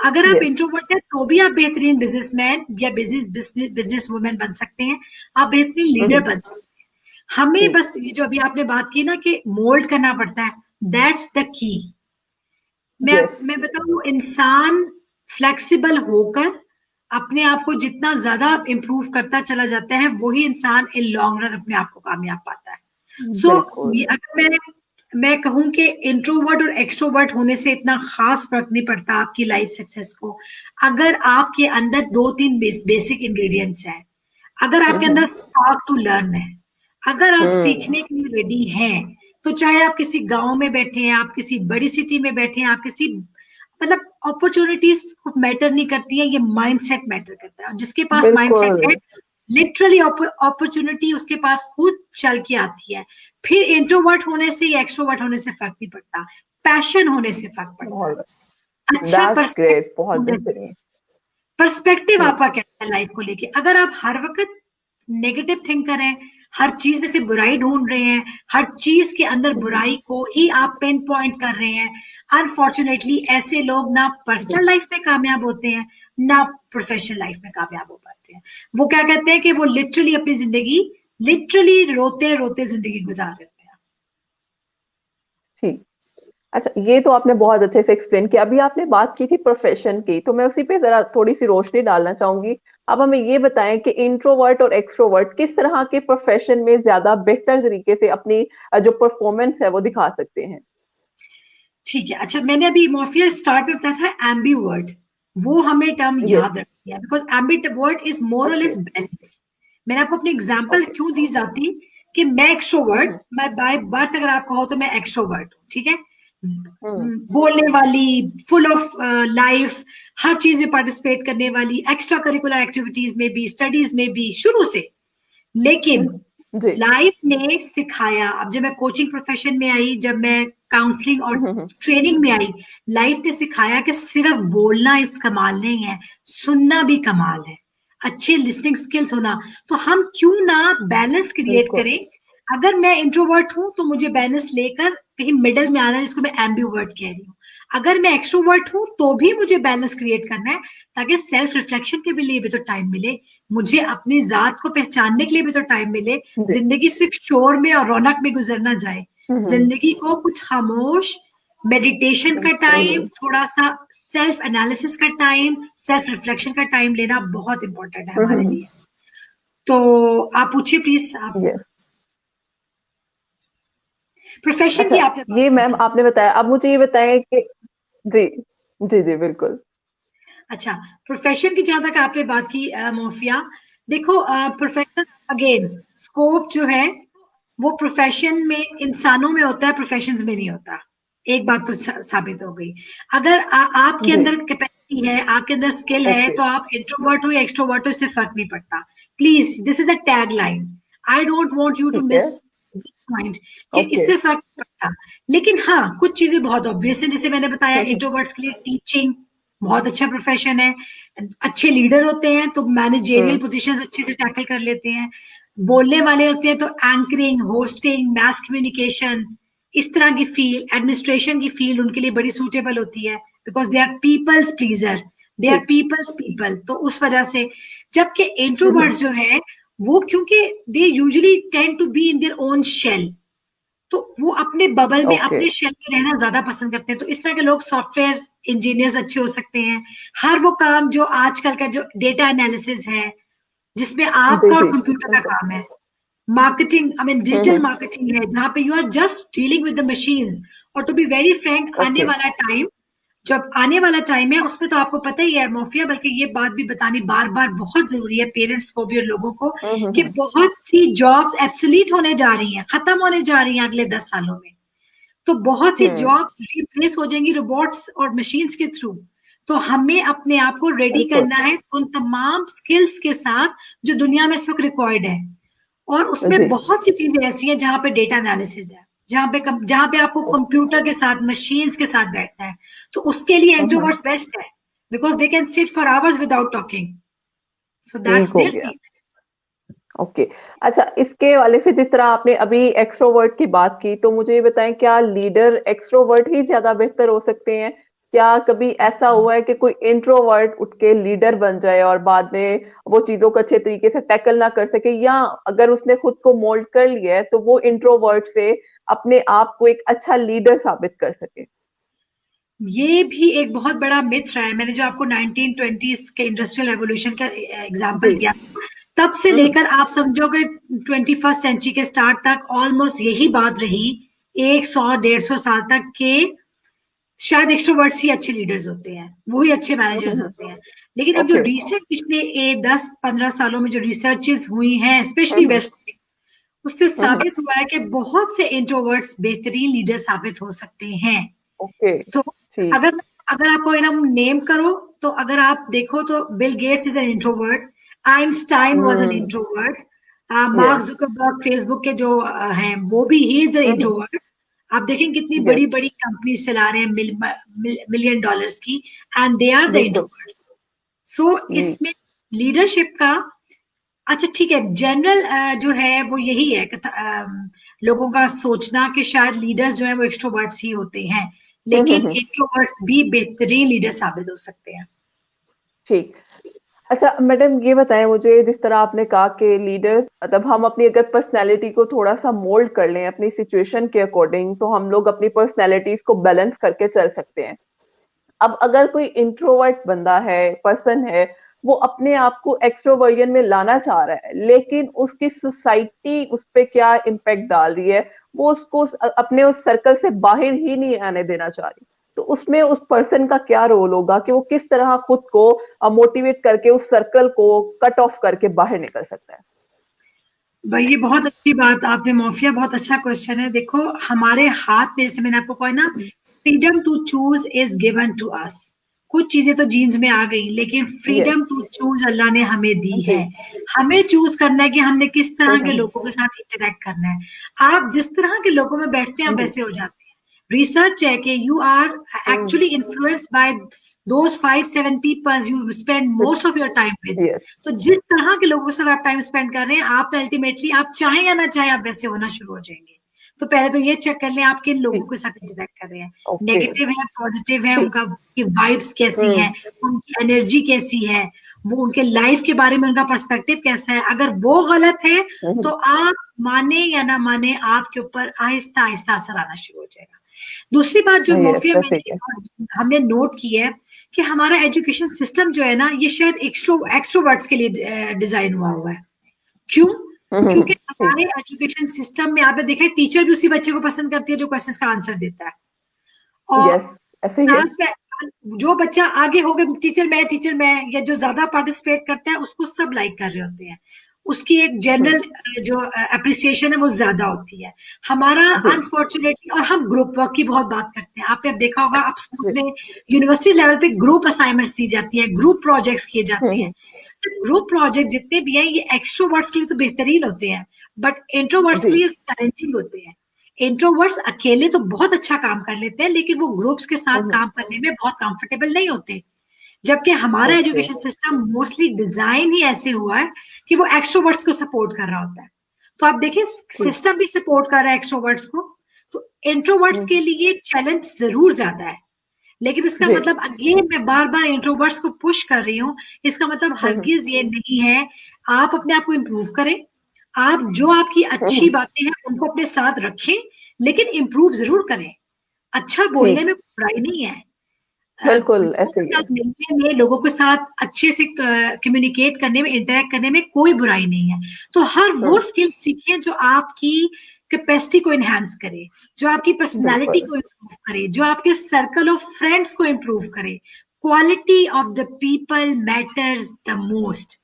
[SPEAKER 2] अगर आप
[SPEAKER 1] यस।
[SPEAKER 2] इंट्रोवर्ट हैं तो भी आप बेहतरीन बिजनेसमैन या बिजनेस वुमेन बन सकते हैं, आप बेहतरीन लीडर बन सकते हैं। हमें
[SPEAKER 1] जी।
[SPEAKER 2] बस ये जो अभी आपने बात की ना कि मोल्ड करना पड़ता है, दैट्स द की। मैं
[SPEAKER 1] यस।
[SPEAKER 2] मैं बताऊं, इंसान फ्लेक्सिबल होकर अपने आप को जितना ज्यादा इंप्रूव करता चला जाता है, वही इंसान इन लॉन्ग रन अपने आप को कामयाब पाता है। सो
[SPEAKER 1] बिल्कुल।
[SPEAKER 2] अगर मैं कहूं कि इंट्रोवर्ट और एक्सट्रोवर्ट होने से इतना खास फर्क नहीं पड़ता आपकी लाइफ सक्सेस को, अगर आपके अंदर दो तीन बेसिक इंग्रेडिएंट्स हैं, अगर आपके अंदर स्पार्क टू लर्न है, अगर आप
[SPEAKER 1] हम्म।
[SPEAKER 2] सीखने के लिए रेडी हैं, तो चाहे आप किसी गांव में बैठे हैं, आप किसी बड़ी सिटी में बैठे हैं, आप किसी, मतलब अपॉर्चुनिटीज मैटर नहीं करती है, ये माइंडसेट मैटर करता है। और जिसके पास माइंडसेट
[SPEAKER 1] बिल्कुल।
[SPEAKER 2] है, लिटरली अपॉर्चुनिटी उसके पास खुद चल के आती है। फिर इंट्रोवर्ट होने से या एक्सट्रोवर्ट होने से फर्क नहीं पड़ता, पैशन होने से फर्क पड़ता है,
[SPEAKER 1] ऑल
[SPEAKER 2] अच्छा
[SPEAKER 1] दैट्स ग्रेट,
[SPEAKER 2] पर्सपेक्टिव
[SPEAKER 1] बहुत
[SPEAKER 2] होने से।
[SPEAKER 1] बेहतरीन।
[SPEAKER 2] पर्सपेक्टिव
[SPEAKER 1] हम्म।
[SPEAKER 2] आपका कैसा है लाइफ को लेके? अगर आप हर वक्त नेगेटिव थिंक कर रहे हैं, हर चीज में से बुराई ढूंढ रहे हैं, हर चीज के अंदर बुराई को ही आप पिन पॉइंट कर रहे हैं, अनफॉर्चुनेटली ऐसे लोग ना पर्सनल लाइफ में कामयाब होते हैं, ना प्रोफेशनल लाइफ में कामयाब हो पाते हैं। वो क्या कहते हैं कि वो लिटरली अपनी जिंदगी, लिटरली रोते रोते जिंदगी गुजार देते हैं।
[SPEAKER 1] ठीक। अच्छा, ये तो आपने बहुत अच्छे से एक्सप्लेन किया। अभी आपने बात की थी प्रोफेशन की, तो मैं उसी पे जरा थोड़ी सी रोशनी डालना चाहूंगी। अब हमें ये बताएं कि इंट्रोवर्ट और एक्सट्रोवर्ट किस तरह के प्रोफेशन में ज्यादा बेहतर तरीके से अपनी जो परफॉर्मेंस है वो दिखा सकते हैं?
[SPEAKER 2] ठीक है, अच्छा मैंने अभी मॉर्फिया स्टार्ट में बताया था एम्बीवर्ट, वो हमें टर्म
[SPEAKER 1] यस।
[SPEAKER 2] याद रखती है, बिकॉज एम्बीवर्ट इज मोर और
[SPEAKER 1] ओके।
[SPEAKER 2] Less balance. मैंने आपको अपनी एग्जांपल
[SPEAKER 1] ओके।
[SPEAKER 2] क्यों दी जाती कि मैं एक्सट्रोवर्ट, मैं बाय बर्थ अगर आप कहो तो मैं एक्सट्रोवर्ट हूँ, ठीक है,
[SPEAKER 1] हम्म।
[SPEAKER 2] बोलने वाली, फुल ऑफ लाइफ, हर चीज में पार्टिसिपेट करने वाली, एक्स्ट्रा करिकुलर एक्टिविटीज में भी, स्टडीज में भी शुरू से। लेकिन
[SPEAKER 1] जी।
[SPEAKER 2] लाइफ ने सिखाया, अब जब मैं कोचिंग प्रोफेशन में आई, जब मैं काउंसलिंग और ट्रेनिंग में आई, लाइफ ने सिखाया कि सिर्फ बोलना इस कमाल नहीं है, सुनना भी कमाल है, अच्छे लिसनिंग स्किल्स होना। तो हम क्यों ना बैलेंस क्रिएट
[SPEAKER 1] बिल्कुल।
[SPEAKER 2] करें? अगर मैं इंट्रोवर्ट हूं तो मुझे बैलेंस लेकर कहीं मिडल में आना है, जिसको मैं एम्बिवर्ट कह रही हूँ। अगर मैं एक्सट्रोवर्ट हूं तो भी मुझे बैलेंस क्रिएट करना है, ताकि सेल्फ रिफ्लेक्शन के लिए भी तो टाइम मिले, मुझे अपनी जात को पहचानने के लिए भी तो टाइम मिले।
[SPEAKER 1] जी।
[SPEAKER 2] जिंदगी सिर्फ शोर में और रौनक में गुजर ना जाए, जिंदगी को कुछ खामोश, मेडिटेशन का टाइम,
[SPEAKER 1] बिल्कुल।
[SPEAKER 2] थोड़ा सा सेल्फ एनालिसिस का टाइम, सेल्फ रिफ्लेक्शन का टाइम लेना बहुत इंपॉर्टेंट है हमारे लिए। तो आप पूछिए प्लीज, आप
[SPEAKER 1] यस।
[SPEAKER 2] प्रोफेशन
[SPEAKER 1] अच्छा,
[SPEAKER 2] की आपने बात
[SPEAKER 1] ये
[SPEAKER 2] की
[SPEAKER 1] मैम
[SPEAKER 2] थी।
[SPEAKER 1] आपने बताया, अब मुझे ये बताएं कि जी, जी जी बिल्कुल।
[SPEAKER 2] अच्छा, प्रोफेशन की जहां तक आपने बात की मोफिया, देखो प्रोफेशन अगेन स्कोप जो है वो प्रोफेशन में इंसानों में होता है, प्रोफेशंस में नहीं होता। एक बात तो साबित हो गई। अगर आपके
[SPEAKER 1] जी।
[SPEAKER 2] अंदर कैपेसिटी है, आपके अंदर स्किल है,
[SPEAKER 1] ओके।
[SPEAKER 2] तो आप इंट्रोवर्ट हो या एक्सट्रोवर्ट हो इससे फर्क नहीं पड़ता। Please, this is the tag line. I don't want you to
[SPEAKER 1] ठीक है।
[SPEAKER 2] मिस पॉइंट कि
[SPEAKER 1] ओके।
[SPEAKER 2] इससे फर्क नहीं पड़ता। लेकिन हाँ, कुछ चीजें बहुत ऑब्वियस है, जैसे मैंने बताया इंट्रोवर्ट्स के लिए टीचिंग बहुत अच्छा प्रोफेशन है। अच्छे लीडर होते हैं तो मैनेजेरियल
[SPEAKER 1] हम्म।
[SPEAKER 2] पोजीशंस अच्छे से टैकल कर लेते हैं। बोलने वाले होते हैं तो एंकरिंग, होस्टिंग, मैस कम्युनिकेशन, इस तरह की फील्ड, एडमिनिस्ट्रेशन की फील्ड उनके लिए बड़ी सूटेबल होती है, because they are peoples pleaser, they are
[SPEAKER 1] ठीक।
[SPEAKER 2] पीपल्स पीपल, तो उस वजह से। जबकि इंट्रोवर्ट
[SPEAKER 1] हम्म।
[SPEAKER 2] जो है वो, क्योंकि they usually tend to be in their own shell, तो वो अपने बबल में,
[SPEAKER 1] ओके।
[SPEAKER 2] अपने शेल में रहना ज्यादा पसंद करते हैं। तो इस तरह के लोग सॉफ्टवेयर इंजीनियर्स अच्छे हो सकते हैं। हर वो काम जो आजकल का जो डेटा एनालिसिस है, जिसमें
[SPEAKER 1] जी
[SPEAKER 2] आपका और
[SPEAKER 1] जी
[SPEAKER 2] कंप्यूटर का
[SPEAKER 1] बिल्कुल।
[SPEAKER 2] काम है, marketing, I mean digital
[SPEAKER 1] hmm.
[SPEAKER 2] Marketing है, जहां पे you are just dealing with the machines. और टू बी वेरी फ्रैंक, आने
[SPEAKER 1] ओके।
[SPEAKER 2] वाला टाइम, जब आने वाला टाइम है उसमें तो आपको पता ही है मोफिया, बल्कि ये बात भी बतानी बार बार बहुत जरूरी है पेरेंट्स को भी और लोगों को, कि
[SPEAKER 1] हम्म।
[SPEAKER 2] बहुत सी जॉब्स एब्सोलीट होने जा रही हैं, खत्म होने जा रही हैं अगले 10 सालों में। तो बहुत सी
[SPEAKER 1] हम्म।
[SPEAKER 2] जॉब्स रिप्लेस हो जाएंगी रोबोट्स और मशीन्स के थ्रू। तो हमें अपने आप को रेडी
[SPEAKER 1] बिल्कुल।
[SPEAKER 2] करना है उन तमाम स्किल्स के साथ जो दुनिया में इस वक्त रिक्वायर्ड है। और उसमें
[SPEAKER 1] जी।
[SPEAKER 2] बहुत सी चीजें ऐसी हैं जहां पे डेटा एनालिसिस है, जहां पे आपको कंप्यूटर के साथ, मशीन्स के साथ बैठना है, तो उसके लिए
[SPEAKER 1] हम्म।
[SPEAKER 2] इंट्रोवर्ट्स बेस्ट है, because they can sit for hours without talking, so
[SPEAKER 1] ठीक
[SPEAKER 2] दैट्स
[SPEAKER 1] हो
[SPEAKER 2] देयर
[SPEAKER 1] गया।
[SPEAKER 2] फील्ड।
[SPEAKER 1] ओके। अच्छा, इसके वाले से जिस तरह आपने अभी एक्सट्रोवर्ट की बात की, तो मुझे ये बताएं, क्या लीडर एक्सट्रोवर्ट ही ज्यादा बेहतर हो सकते हैं? क्या कभी ऐसा हुआ है कि कोई इंट्रोवर्ट उठ के लीडर बन जाए और बाद में वो चीजों को अच्छे तरीके से टैकल ना कर सके, या अगर उसने खुद को मोल्ड कर लिया है तो वो इंट्रोवर्ट से अपने आप को एक अच्छा लीडर साबित कर सके?
[SPEAKER 2] ये भी एक बहुत बड़ा मिथ रहा है। मैंने जो आपको 1920s के इंडस्ट्रियल रेवोल्यूशन का एग्जांपल
[SPEAKER 1] जी।
[SPEAKER 2] दिया, तब से
[SPEAKER 1] हम्म।
[SPEAKER 2] लेकर आप समझोगे 21st सेंचुरी के स्टार्ट तक ऑलमोस्ट यही बात रही, 100 150 साल तक के, शायद एक्सट्रोवर्ट्स ही अच्छे लीडर्स होते हैं, वो ही अच्छे मैनेजर्स
[SPEAKER 1] हम्म।
[SPEAKER 2] होते हैं। लेकिन अब जो
[SPEAKER 1] ओके।
[SPEAKER 2] रिसेंट पिछले 10 15 सालों में जो रिसर्चेस हुई हैं, स्पेशली
[SPEAKER 1] हम्म।
[SPEAKER 2] वेस्ट में, उससे
[SPEAKER 1] हम्म।
[SPEAKER 2] साबित हुआ है कि बहुत से इंट्रोवर्ट्स बेहतरीन लीडर साबित हो सकते हैं।
[SPEAKER 1] ओके।
[SPEAKER 2] तो
[SPEAKER 1] ठीक।
[SPEAKER 2] अगर अगर आपको नाम नेम करो, तो अगर आप देखो तो Bill Gates is an introvert, Einstein was an
[SPEAKER 1] hmm.
[SPEAKER 2] Introvert,
[SPEAKER 1] yes.
[SPEAKER 2] Mark Zuckerberg Facebook के जो हैं वो भी he is the
[SPEAKER 1] hmm.
[SPEAKER 2] Introvert. आप देखें कितनी
[SPEAKER 1] यस।
[SPEAKER 2] बड़ी बड़ी कंपनीज चला रहे हैं, मिलियन डॉलर्स की, एंड दे आर द
[SPEAKER 1] बिल्कुल।
[SPEAKER 2] इंट्रोवर्ट्स। सो
[SPEAKER 1] जी।
[SPEAKER 2] इसमें लीडरशिप का, अच्छा ठीक है, जनरल जो है वो यही है कि लोगों का सोचना कि शायद लीडर्स जो है वो एक्सट्रोवर्ट्स ही होते हैं, लेकिन
[SPEAKER 1] हम्म।
[SPEAKER 2] इंट्रोवर्ट्स भी बेहतरीन लीडर साबित हो सकते हैं।
[SPEAKER 1] ठीक। अच्छा मैडम, ये बताएं मुझे, जिस तरह आपने कहा कि लीडर्स, मतलब हम अपनी अगर पर्सनैलिटी को थोड़ा सा मोल्ड कर लें अपनी सिचुएशन के अकॉर्डिंग, तो हम लोग अपनी पर्सनैलिटीज को बैलेंस करके चल सकते हैं। अब अगर कोई इंट्रोवर्ट बंदा है, पर्सन है, वो अपने आप को एक्सट्रोवर्जन में लाना चाह रहा है, लेकिन उसकी सोसाइटी उस पे क्या इम्पैक्ट डाल रही है, वो उसको अपने उस सर्कल से बाहर ही नहीं आने देना चाह रही, तो उसमें उस पर्सन का क्या रोल होगा कि वो किस तरह खुद को मोटिवेट करके उस सर्कल को कट ऑफ करके बाहर निकल सकता है?
[SPEAKER 2] भाई ये बहुत अच्छी बात आपने मोफिया, बहुत अच्छा क्वेश्चन है। देखो हमारे हाथ में, जैसे मैंने आपको कहा ना, freedom to choose is given to us. कुछ चीजें तो जीन्स में आ गई, लेकिन
[SPEAKER 1] यस।
[SPEAKER 2] फ्रीडम टू चूज अल्लाह ने हमें दी
[SPEAKER 1] जी।
[SPEAKER 2] है। हमें चूज करना है कि हमने किस तरह के
[SPEAKER 1] हम्म।
[SPEAKER 2] लोगों के साथ इंटरेक्ट करना है। आप जिस तरह के लोगों में बैठते हैं आप
[SPEAKER 1] जी।
[SPEAKER 2] वैसे हो जाते हैं। रिसर्च है कि you are
[SPEAKER 1] hmm.
[SPEAKER 2] Actually influenced by those 5 7 people you spend most of your time with.
[SPEAKER 1] Yes.
[SPEAKER 2] तो जिस तरह के लोगों के साथ आप टाइम स्पेंड कर रहे हैं, आप अल्टीमेटली, आप चाहें या ना चाहें, आप वैसे होना शुरू हो जाएंगे। तो पहले तो ये चेक कर लें आप किन लोगों के साथ इंटरेक्ट कर रहे हैं।
[SPEAKER 1] ओके।
[SPEAKER 2] नेगेटिव है, पॉजिटिव है,
[SPEAKER 1] ठीक।
[SPEAKER 2] उनका वाइब्स कैसी
[SPEAKER 1] हम्म।
[SPEAKER 2] हैं, उनकी एनर्जी कैसी है, वो उनके लाइफ के बारे में उनका पर्सपेक्टिव कैसा है। अगर वो गलत है तो आप माने या ना माने, आपके ऊपर आहिस्ता आहिस्ता असर आना शुरू हो जाएगा। दूसरी बात जो
[SPEAKER 1] यस,
[SPEAKER 2] मोफिया
[SPEAKER 1] वैसे
[SPEAKER 2] मैंने
[SPEAKER 1] ही है।
[SPEAKER 2] हमने नोट की है, कि हमारा एजुकेशन सिस्टम जो है ना, ये शायद एक्सट्रोवर्ट्स के लिए डिजाइन हुआ है। क्यों? क्योंकि
[SPEAKER 1] ठीक।
[SPEAKER 2] हमारे एजुकेशन सिस्टम में आपने देखा है, टीचर भी उसी बच्चे को पसंद करती है जो क्वेश्चन का आंसर देता है। और
[SPEAKER 1] यस, ऐसे ही है।
[SPEAKER 2] जो बच्चा आगे हो गया टीचर मैं या जो ज्यादा पार्टिसिपेट करता है उसको सब लाइक कर रहे होते हैं, उसकी एक
[SPEAKER 1] हम्म,
[SPEAKER 2] जनरल जो अप्रिसिएशन है वो ज्यादा होती है। हमारा
[SPEAKER 1] जी
[SPEAKER 2] अनफॉर्चुनेटली, और हम ग्रुप वर्क की बहुत बात करते हैं, आपने अब देखा होगा आप
[SPEAKER 1] जी।
[SPEAKER 2] स्कूल में यूनिवर्सिटी लेवल पे ग्रुप असाइनमेंट्स दी जाती है, ग्रुप प्रोजेक्ट्स किए जाते हैं।
[SPEAKER 1] हम्म,
[SPEAKER 2] ग्रुप प्रोजेक्ट जितने भी हैं ये एक्सट्रोवर्ट्स के लिए तो बेहतरीन होते हैं, बट इंट्रोवर्ट्स
[SPEAKER 1] जी।
[SPEAKER 2] के लिए चैलेंजिंग होते हैं। इंट्रोवर्ट्स अकेले तो बहुत अच्छा काम कर लेते हैं, लेकिन वो ग्रुप्स के साथ
[SPEAKER 1] हम्म,
[SPEAKER 2] काम करने में बहुत कंफर्टेबल नहीं होते। जबकि हमारा
[SPEAKER 1] okay.
[SPEAKER 2] Education system mostly design ही ऐसे हुआ है कि वो एक्सट्रोवर्ट्स को सपोर्ट कर रहा होता है। तो आप देखिए
[SPEAKER 1] जी।
[SPEAKER 2] सिस्टम भी सपोर्ट कर रहा है एक्सट्रोवर्ट्स को, तो इंट्रोवर्ट्स
[SPEAKER 1] हम्म,
[SPEAKER 2] के लिए चैलेंज जरूर ज्यादा है। लेकिन इसका
[SPEAKER 1] जी।
[SPEAKER 2] मतलब अगेन मैं बार बार इंट्रोवर्ट्स को पुश कर रही हूँ, इसका मतलब
[SPEAKER 1] हम्म,
[SPEAKER 2] हरगिज ये नहीं है। आप अपने आप को इम्प्रूव करें, आप जो आपकी अच्छी
[SPEAKER 1] हम्म,
[SPEAKER 2] बातें हैं उनको अपने साथ रखें, लेकिन इम्प्रूव जरूर करें। अच्छा बोलने
[SPEAKER 1] ठीक।
[SPEAKER 2] में बुराई नहीं है,
[SPEAKER 1] बिल्कुल
[SPEAKER 2] लोगों
[SPEAKER 1] ऐसे
[SPEAKER 2] के
[SPEAKER 1] ही है।
[SPEAKER 2] साथ मिलने में, लोगों के साथ अच्छे से कम्युनिकेट करने में, इंटरेक्ट करने में कोई बुराई नहीं है। तो हर वो
[SPEAKER 1] हम्म,
[SPEAKER 2] स्किल सीखें जो आपकी कैपेसिटी को इनहेंस करे, जो आपकी पर्सनालिटी
[SPEAKER 1] बिल्कुल।
[SPEAKER 2] को इम्प्रूव करे, जो आपके सर्कल ऑफ फ्रेंड्स को इम्प्रूव करे। Quality of the people matters the most.